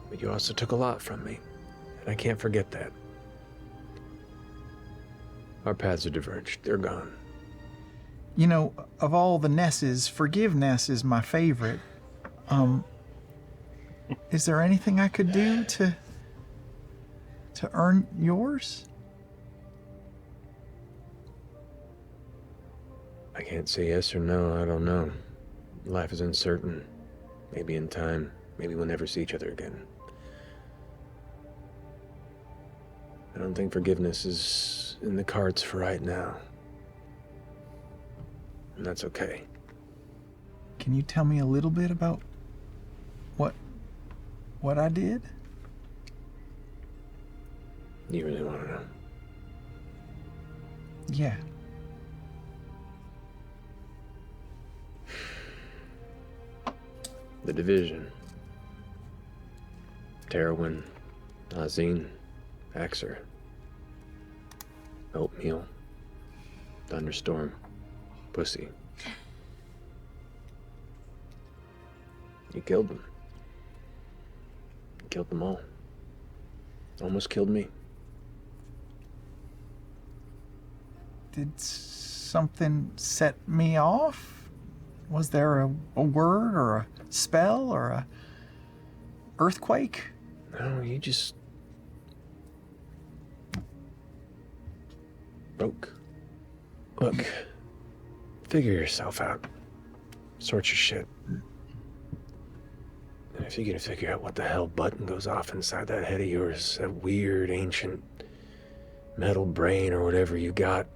But you also took a lot from me, and I can't forget that. Our paths are diverged. They're gone. You know, of all the Nesses, forgiveness is my favorite. Is there anything I could do to earn yours? I can't say yes or no. I don't know. Life is uncertain. Maybe in time. Maybe we'll never see each other again. I don't think forgiveness is in the cards for right now. And that's okay. Can you tell me a little bit about what I did? You really want to know? Yeah. The Division. Terwin, Azine, Axer. Oatmeal. Thunderstorm. Pussy. You killed them. You killed them all. Almost killed me. Did something set me off? Was there a word or a spell or a earthquake? No, you just broke. Look, figure yourself out. Sort your shit. And if you can figure out what the hell button goes off inside that head of yours, that weird ancient metal brain or whatever you got,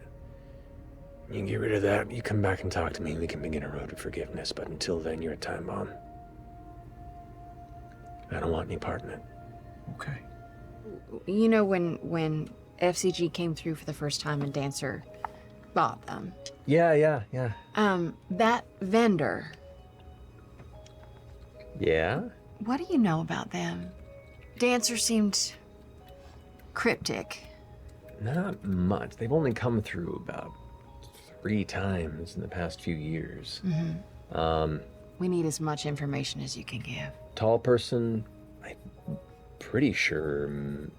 you can get rid of that, you come back and talk to me, we can begin a road to forgiveness, but until then, you're a time bomb. I don't want any part in it. Okay. You know when FCG came through for the first time and Dancer bought them? Yeah. That vendor, Yeah? what do you know about them? Dancer seemed cryptic. Not much. They've only come through about 3 times in the past few years. We need as much information as you can give. Tall person, I'm pretty sure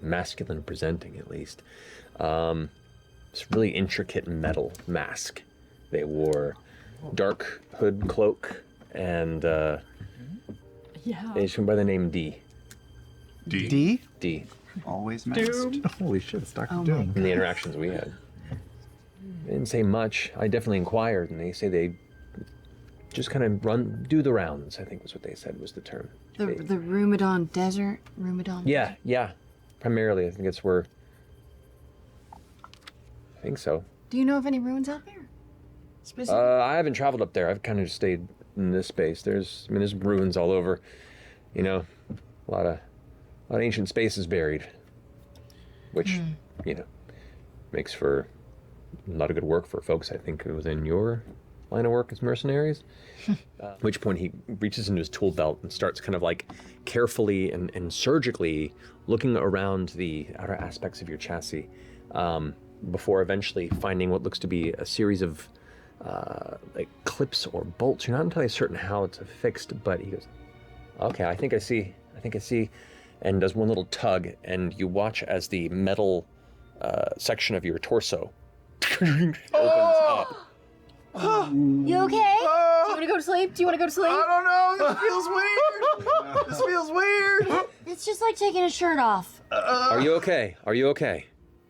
masculine presenting at least. This really intricate metal mask. They wore dark hood cloak and Yeah. they just went by the name D. D? D. Always masked. Holy shit, it's Dr. Oh Doom. my In the interactions we had. They didn't say much. I definitely inquired, and they say they just kind of do the rounds, I think was what they said was the term. The Ruidusborn Desert? Ruidusborn? Yeah. Primarily, I think it's where... I think so. Do you know of any ruins out there? Specific? I haven't traveled up there. I've kind of just stayed in this space. There's ruins all over. You know, a lot of ancient spaces buried, which makes for a lot of good work for folks. I think within your line of work as mercenaries. At which point he reaches into his tool belt and starts kind of like carefully and surgically looking around the outer aspects of your chassis, before eventually finding what looks to be a series of like clips or bolts. You're not entirely certain how it's affixed, but he goes, okay, I think I see, and does one little tug, and you watch as the metal section of your torso opens up. You okay? Do you want to go to sleep? I don't know. This feels weird. It's just like taking a shirt off. Are you okay?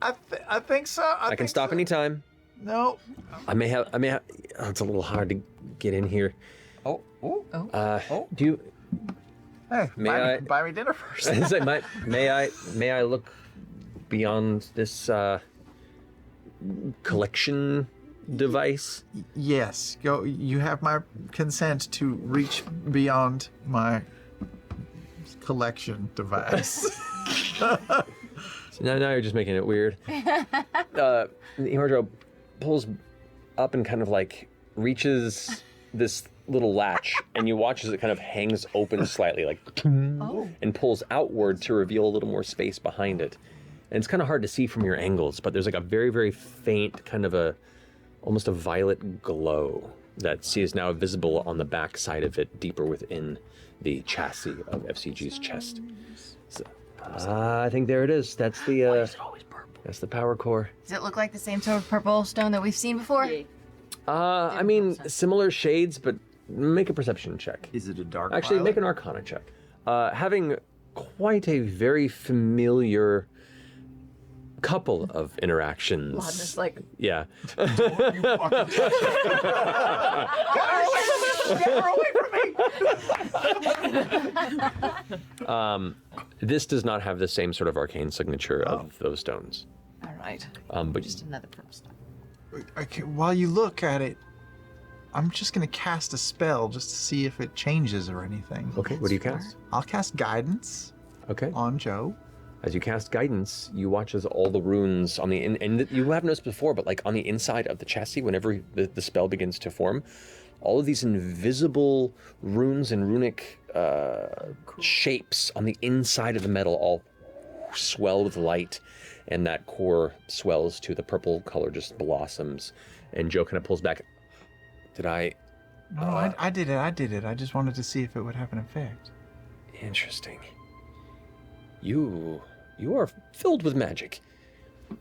I think so. I can stop anytime. No. I may have. Oh, it's a little hard to get in here. Oh. Do you? Hey, May buy me dinner first. May I look beyond this collection device? Yes. Go. You have my consent to reach beyond my collection device. So now you're just making it weird. Imogen pulls up and kind of like reaches this little latch, and you watch as it kind of hangs open slightly, like, and pulls outward to reveal a little more space behind it. And it's kind of hard to see from your angles, but there's like a very, very faint kind of almost a violet glow that is now visible on the back side of it, deeper within the chassis of FCG's chest. So, I think there it is. That's the that's the power core. Does it look like the same sort of purple stone that we've seen before? I mean, similar shades, but make a perception check. Is it a dark Actually, violet? make an Arcana check. Having quite a very familiar couple of interactions. Laudna's like, Yeah. Get her away from me! This does not have the same sort of arcane signature of those stones. all right. But Just another purple stone. Okay, while you look at it, I'm just gonna cast a spell just to see if it changes or anything. okay, what do you cast? I'll cast Guidance Okay. on Joe. As you cast guidance, you watch as all the runes on the and you have noticed before, but like on the inside of the chassis, whenever the spell begins to form, all of these invisible runes and runic shapes on the inside of the metal all swell with light, and that core swells to the purple color, just blossoms. And Joe kind of pulls back. Did I? No, I did it. I just wanted to see if it would have an effect. Interesting. You are filled with magic.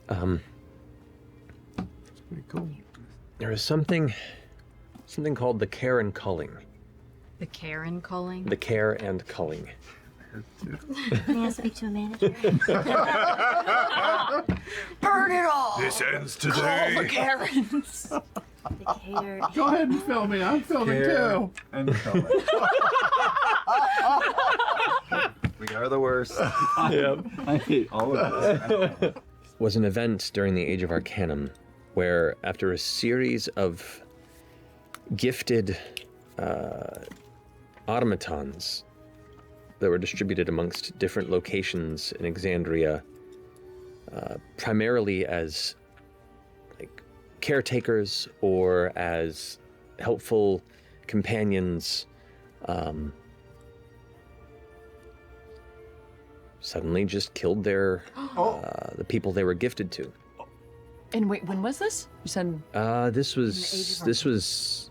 Pretty cool. There is something called the Care and Culling. The Care and Culling? The Care and Culling. May I speak to a manager? Burn it all! This ends Call the Karens. The care. Go ahead and film me. I'm filming too. And color. We are the worst. Yep. I hate all of this. Was an event during the Age of Arcanum where, after a series of gifted automatons that were distributed amongst different locations in Exandria, primarily as like caretakers or as helpful companions, suddenly just killed the people they were gifted to. And wait, when was this? You said This was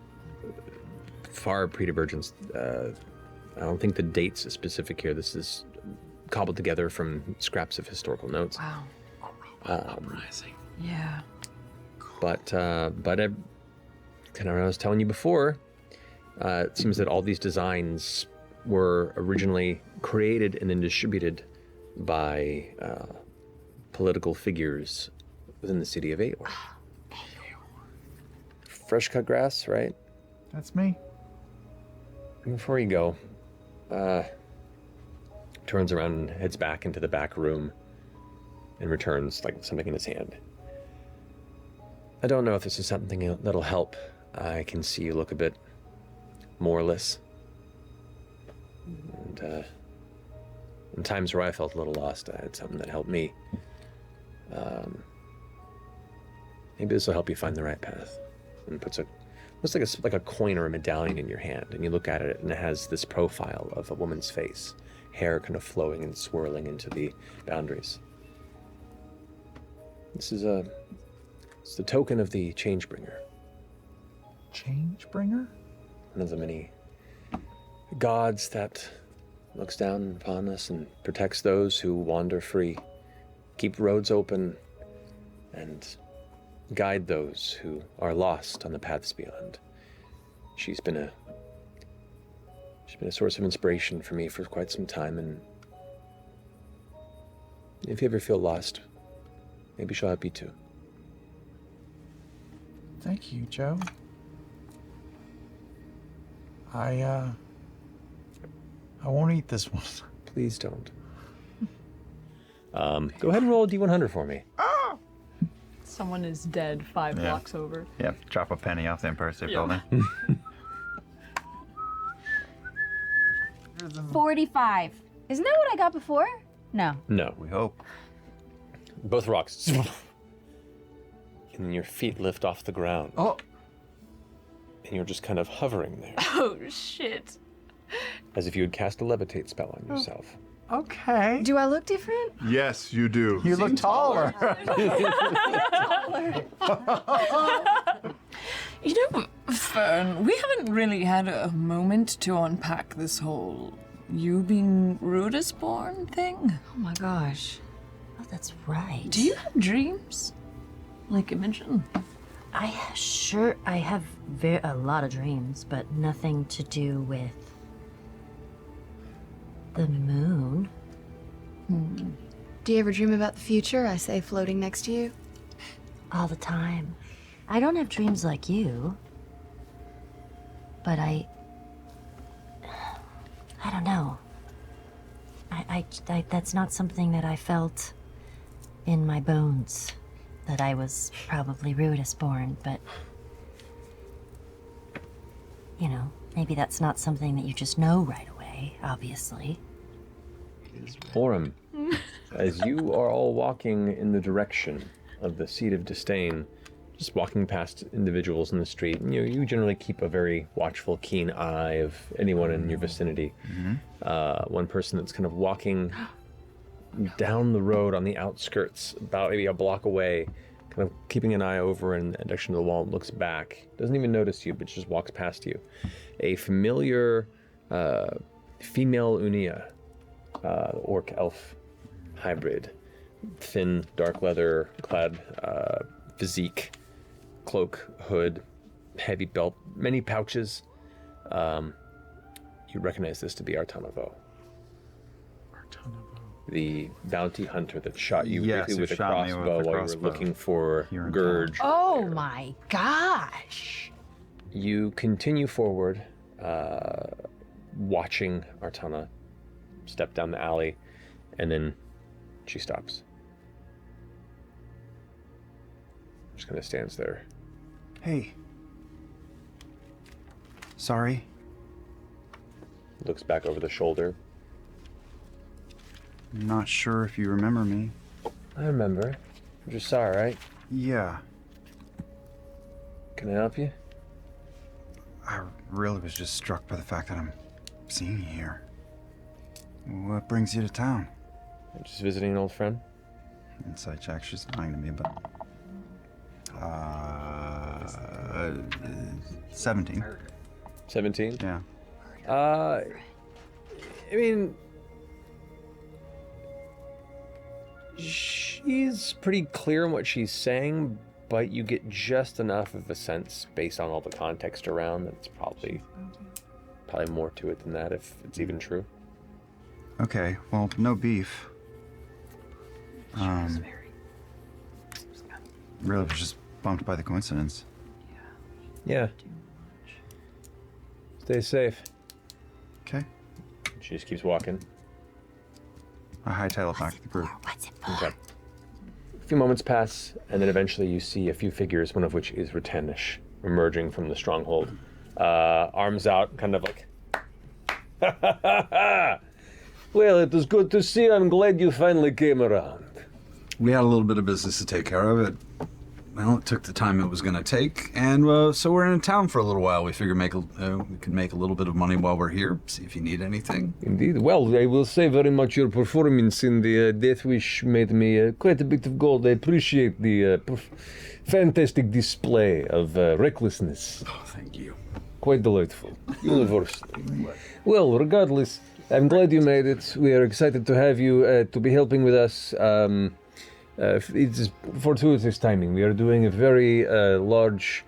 far pre-divergence. I don't think the date's specific here. This is cobbled together from scraps of historical notes. wow. Uprising. Yeah. But I kind of what I was telling you before. It seems that all these designs were originally created and then distributed by political figures within the city of Aor. Fresh cut grass, right? That's me. Before you go, turns around and heads back into the back room and returns like with something in his hand. I don't know if this is something that'll help. I can see you look a bit moreless. And in times where I felt a little lost, I had something that helped me. Maybe this will help you find the right path. And looks like a coin or a medallion in your hand, and you look at it, and it has this profile of a woman's face, hair kind of flowing and swirling into the boundaries. It's the token of the Changebringer, Changebringer? one of the many gods that looks down upon us and protects those who wander free, keep roads open, and guide those who are lost on the paths beyond. She's been a source of inspiration for me for quite some time, and if you ever feel lost, maybe she'll help you too. Thank you, Joe. I won't eat this one. Please don't. Go ahead and roll a D100 for me. Someone is dead 5 Yeah. blocks over. Yeah, drop a penny off the Empire State Building. 45. Isn't that what I got before? No. No. We hope. Both rocks. And then your feet lift off the ground. Oh, And you're just kind of hovering there, Oh shit. as if you had cast a levitate spell on yourself. okay. Do I look different? Yes, you do. You look taller. You know, Fearne, we haven't really had a moment to unpack this whole you being Ruidusborn thing. Oh my gosh. Oh, that's right. Do you have dreams? Like Imogen? I have a lot of dreams, but nothing to do with the moon. Do you ever dream about the future? I say floating next to you. All the time. I don't have dreams like you, but I don't know. I that's not something that I felt in my bones, that I was probably Ruidusborn, but you know, maybe that's not something that you just know right away, obviously. Orym, as you are all walking in the direction of the Seat of Disdain, just walking past individuals in the street, you generally keep a very watchful, keen eye of anyone in your vicinity. One person that's kind of walking down the road on the outskirts, about maybe a block away, kind of keeping an eye over in the direction of the wall, looks back, doesn't even notice you, but just walks past you. A familiar female Unia, orc elf hybrid, thin, dark leather clad physique, cloak, hood, heavy belt, many pouches. You recognize this to be Artana Voe. The bounty hunter that shot you briefly with a crossbow while you were looking for Gurge. Oh my gosh! You continue forward, watching Artana step down the alley, and then she stops. Just kind of stands there. Hey. Sorry. Looks back over the shoulder. I'm not sure if you remember me. I remember. You just saw her, right? Yeah. Can I help you? I really was just struck by the fact that I'm seeing you here. What brings you to town? I'm just visiting an old friend. Inside check, she's lying to me, but... 17. 17? Yeah. I mean... She's pretty clear in what she's saying, but you get just enough of a sense, based on all the context around, that it's probably more to it than that, if it's even true. Okay, well, no beef. Really was just bumped by the coincidence. Yeah. Stay safe. Okay. She just keeps walking. I hightail it back to the group. Okay. A few moments pass, and then eventually you see a few figures, one of which is Ratanish, emerging from the stronghold. Arms out, kind of like... Well, it was good to see you. I'm glad you finally came around. We had a little bit of business to take care of. It took the time it was going to take, and so we're in town for a little while. We figure we could make a little bit of money while we're here, see if you need anything. Indeed. Well, I will say very much your performance in the Death Wish made me quite a bit of gold. I appreciate the fantastic display of recklessness. Oh, thank you. Quite delightful. Universally. Well, regardless, I'm glad you made it. We are excited to have you to be helping with us. It's fortuitous timing. We are doing a very large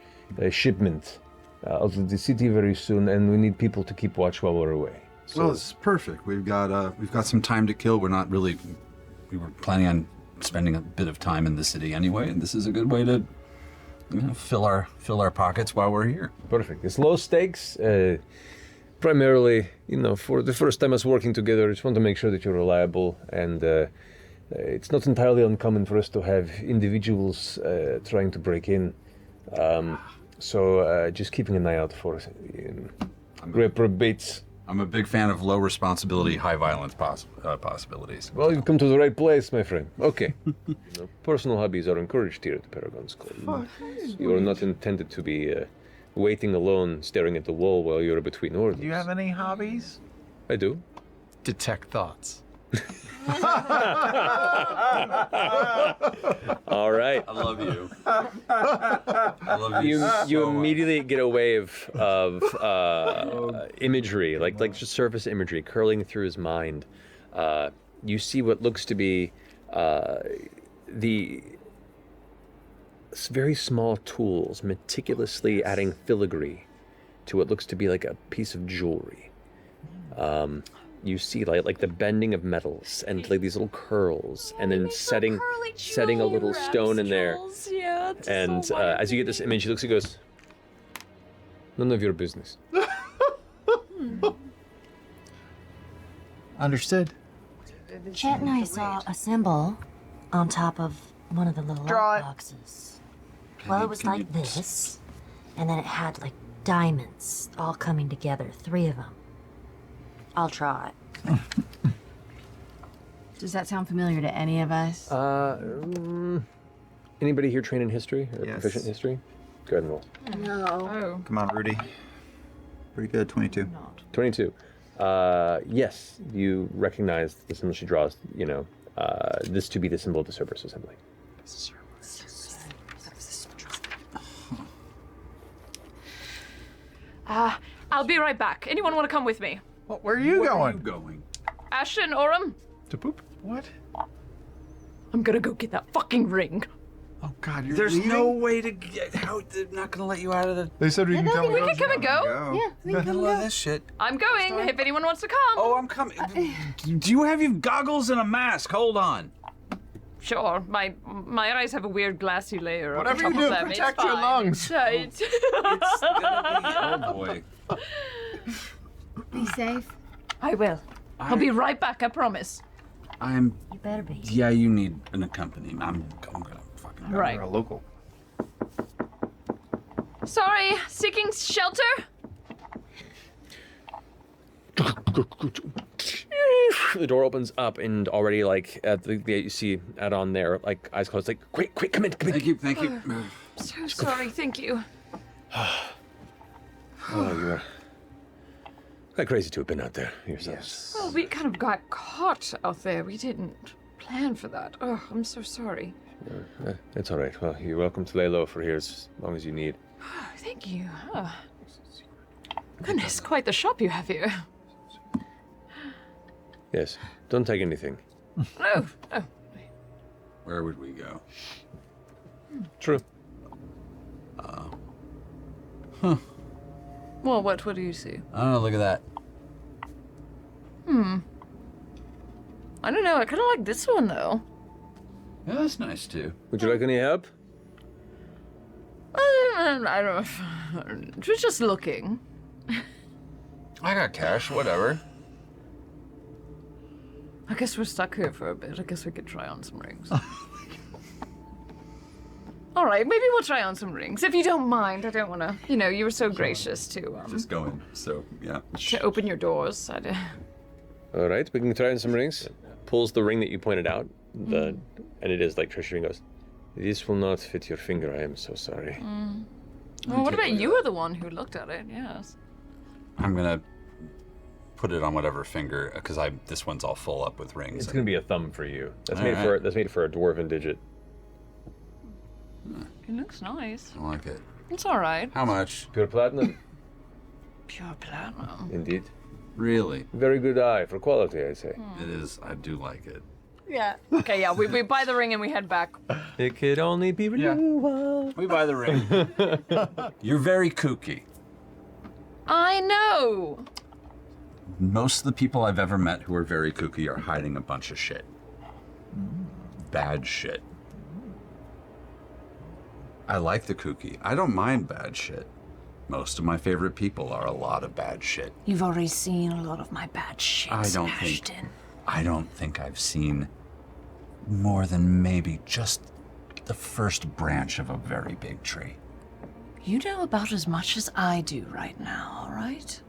shipment out of the city very soon, and we need people to keep watch while we're away. So, well, it's perfect. We've got some time to kill. We were planning on spending a bit of time in the city anyway, and this is a good way to fill our pockets while we're here. Perfect. It's low stakes. Primarily, for the first time us working together, I just want to make sure that you're reliable, and it's not entirely uncommon for us to have individuals trying to break in. So just keeping an eye out for reprobates. I'm a big fan of low responsibility, high violence possibilities. Well, you've come to the right place, my friend. Okay. Personal hobbies are encouraged here at the Paragon's Club. You are not intended to be waiting alone, staring at the wall while you're between orders. Do you have any hobbies? I do. Detect thoughts. All right. I love you. I love you. You immediately get a wave of imagery, like just surface imagery, curling through his mind. You see what looks to be the very small tools, meticulously adding filigree to what looks to be like a piece of jewelry. You see like the bending of metals and like these little curls, and then setting a little stone in there. Yeah, and as you get this image, he looks and goes, "None of your business." Understood. Chetney saw a symbol on top of one of the little Draw it. boxes. Well, it was like this, and then it had like diamonds all coming together, 3 of them. I'll try it. Does that sound familiar to any of us? Anybody here trained in history or Yes. proficient in history? Go ahead and roll. No. Oh. Come on, Rudy. Pretty good, 22. 22. Yes, you recognize the symbol she draws, this to be the symbol of the Cerberus Assembly. I'll be right back. Anyone want to come with me? Where are you going? Going. Ashton, Orym? To poop? What? I'm gonna go get that fucking ring. Oh God, you're There's leaving? no way to get. How they're not gonna let you out of the They said we can come. We can come and go. middle of this shit. I'm going if anyone wants to come. Oh, I'm coming. Do you have your goggles and a mask? Hold on. Sure. My eyes have a weird glassy layer on Whatever top you do, of them. protect It's your fine. lungs. It's Oh boy. Be safe. I will. I'll be right back, I promise. I'm. You better be. Yeah, you need an accompaniment. I'm gonna fucking. Right. We're a local. Sorry, seeking shelter? The door opens up, and already like at the you see on there, like eyes closed, like quick, come in. Thank you, thank you. So sorry, thank you. Oh, you are quite crazy to have been out there yourselves. Well, we kind of got caught out there. We didn't plan for that. Oh, I'm so sorry. It's all right. Well, you're welcome to lay low for here as long as you need. Oh, thank you. Oh. Goodness, quite the shop you have here. Yes, don't take anything. Oh. Where would we go? True. Well, what do you see? I don't know. Look at that. I don't know. I kind of like this one though. Yeah, that's nice too. Would you like any help? I don't know. Just looking. I got cash. Whatever. I guess we're stuck here for a bit. I guess we could try on some rings. All right, maybe we'll try on some rings. If you don't mind, I don't want to, you were so gracious to Just going. So yeah. to open your doors. All right, we can try on some rings. Pulls the ring that you pointed out, and it is like Treshi ring goes, "This will not fit your finger. I am so sorry." Well, what about you were the one who looked at it? Yes. I'm gonna put it on whatever finger because this one's all full up with rings. It's gonna be a thumb for you. That's All made right. that's made for a dwarven digit. It looks nice. I like it. It's all right. How much? Pure platinum. Pure platinum. Indeed. Really? Very good eye for quality, I say. It is. I do like it. Yeah. Okay, yeah, we buy the ring and we head back. It could only be renewal. We buy the ring. You're very kooky. I know. Most of the people I've ever met who are very kooky are hiding a bunch of shit. Bad shit. I like the kooky. I don't mind bad shit. Most of my favorite people are a lot of bad shit. You've already seen a lot of my bad shit, I don't think I've seen more than maybe just the first branch of a very big tree. You know about as much as I do right now, all right?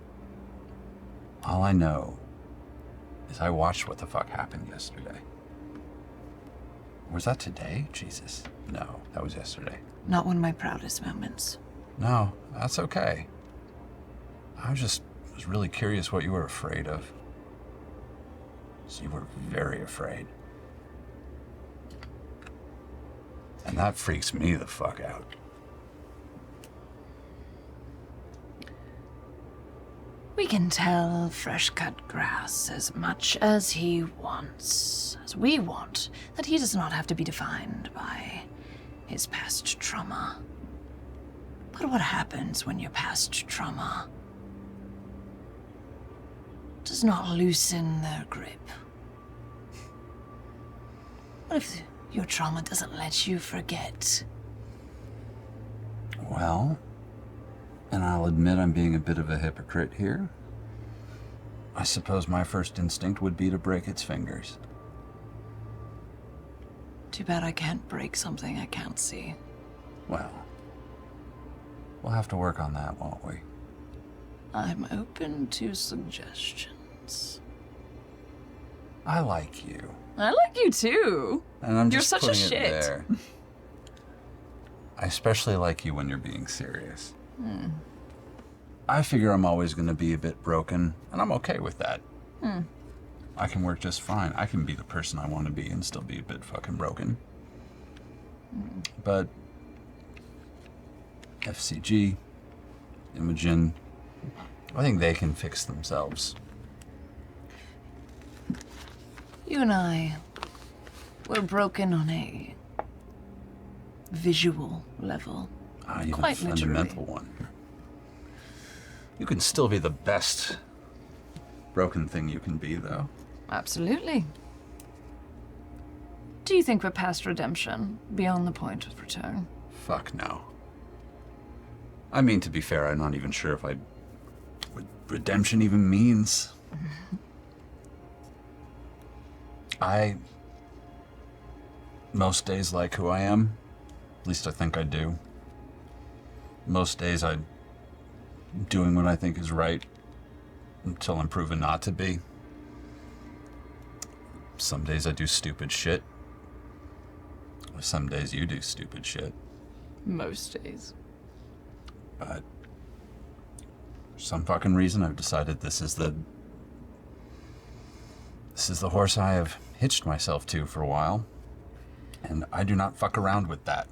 All I know is I watched what the fuck happened yesterday. Was that today? Jesus. No, that was yesterday. Not one of my proudest moments. No, that's okay. I was really curious what you were afraid of. So you were very afraid. And that freaks me the fuck out. We can tell fresh-cut grass as much as he wants, as we want, that he does not have to be defined by his past trauma. But what happens when your past trauma does not loosen their grip? What if your trauma doesn't let you forget? Well, and I'll admit I'm being a bit of a hypocrite here. I suppose my first instinct would be to break its fingers. Too bad I can't break something I can't see. Well, we'll have to work on that, won't we? I'm open to suggestions. I like you. I like you too. And I'm You're just such a putting it shit. there. I especially like you when you're being serious. I figure I'm always going to be a bit broken, and I'm okay with that. I can work just fine. I can be the person I want to be and still be a bit fucking broken. But FCG, Imogen, I think they can fix themselves. You and I were broken on a visual level. Even Quite a fundamental one. You can still be the best broken thing you can be, though. Absolutely. Do you think we're past redemption, beyond the point of return? Fuck no. I mean, to be fair, I'm not even sure what redemption even means. I most days like who I am. At least I think I do. Most days I'm doing what I think is right until I'm proven not to be. Some days I do stupid shit. Some days you do stupid shit. Most days. But for some fucking reason I've decided this is the horse I have hitched myself to for a while. And I do not fuck around with that.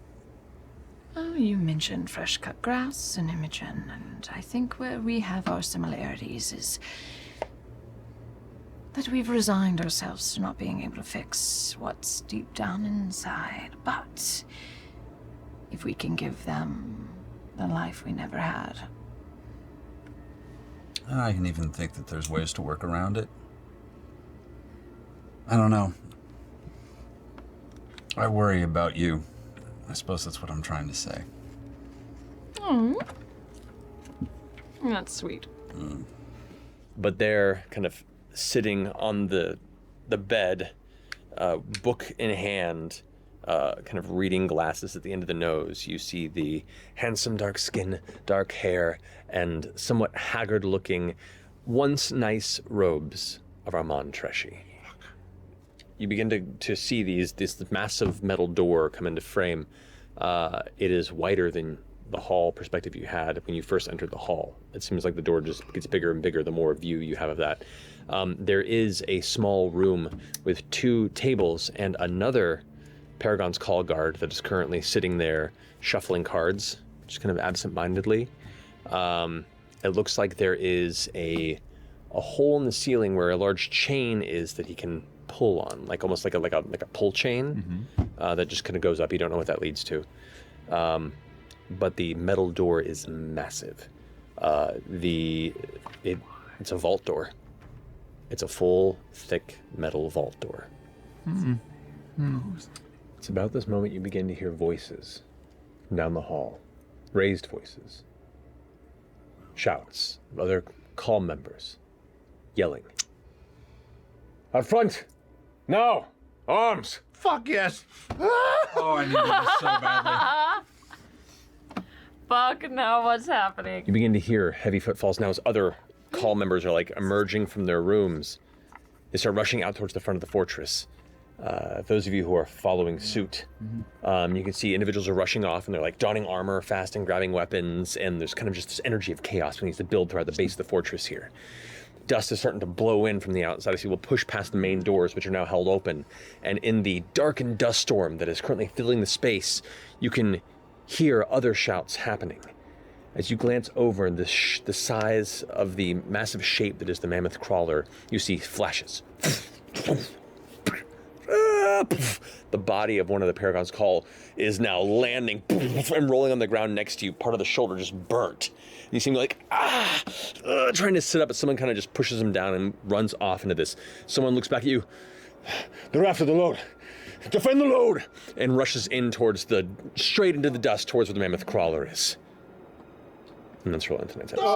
Oh, you mentioned fresh cut grass and Imogen, and I think where we have our similarities is that we've resigned ourselves to not being able to fix what's deep down inside. But if we can give them the life we never had. And I can even think that there's ways to work around it. I don't know. I worry about you. I suppose that's what I'm trying to say. Oh, that's sweet. But they're kind of sitting on the bed, book in hand, kind of reading glasses at the end of the nose. You see the handsome dark skin, dark hair, and somewhat haggard-looking, once nice robes of Armand Treshi. You begin to see this massive metal door come into frame. It is wider than the hall perspective you had when you first entered the hall. It seems like the door just gets bigger and bigger the more view you have of that. There is a small room with 2 tables and another Paragon's Call Guard that is currently sitting there shuffling cards, just kind of absent-mindedly. It looks like there is a hole in the ceiling where a large chain is that he can pull on, like almost like a pull chain that just kind of goes up. You don't know what that leads to. But the metal door is massive. It's a vault door. It's a full, thick metal vault door. It's about this moment you begin to hear voices from down the hall. Raised voices. Shouts of other call members. Yelling. Up front! Now! Arms! Fuck yes! Oh, I needed this so badly. Fuck, now what's happening? You begin to hear heavy footfalls now as other call members are like emerging from their rooms. They start rushing out towards the front of the fortress. Those of you who are following suit, you can see individuals are rushing off and they're like donning armor fast and grabbing weapons, and there's kind of just this energy of chaos that needs to build throughout the base of the fortress here. Dust is starting to blow in from the outside as people push past the main doors, which are now held open. And in the darkened dust storm that is currently filling the space, you can hear other shouts happening. As you glance over the size of the massive shape that is the mammoth crawler, you see flashes. The body of one of the Paragon's call is now landing and rolling on the ground next to you. Part of the shoulder just burnt. And you seem like, trying to sit up, but someone kind of just pushes him down and runs off into this. Someone looks back at you. They're after the load. Defend the load! And rushes in towards straight into the dust towards where the mammoth crawler is. And that's roll into tonight's episode.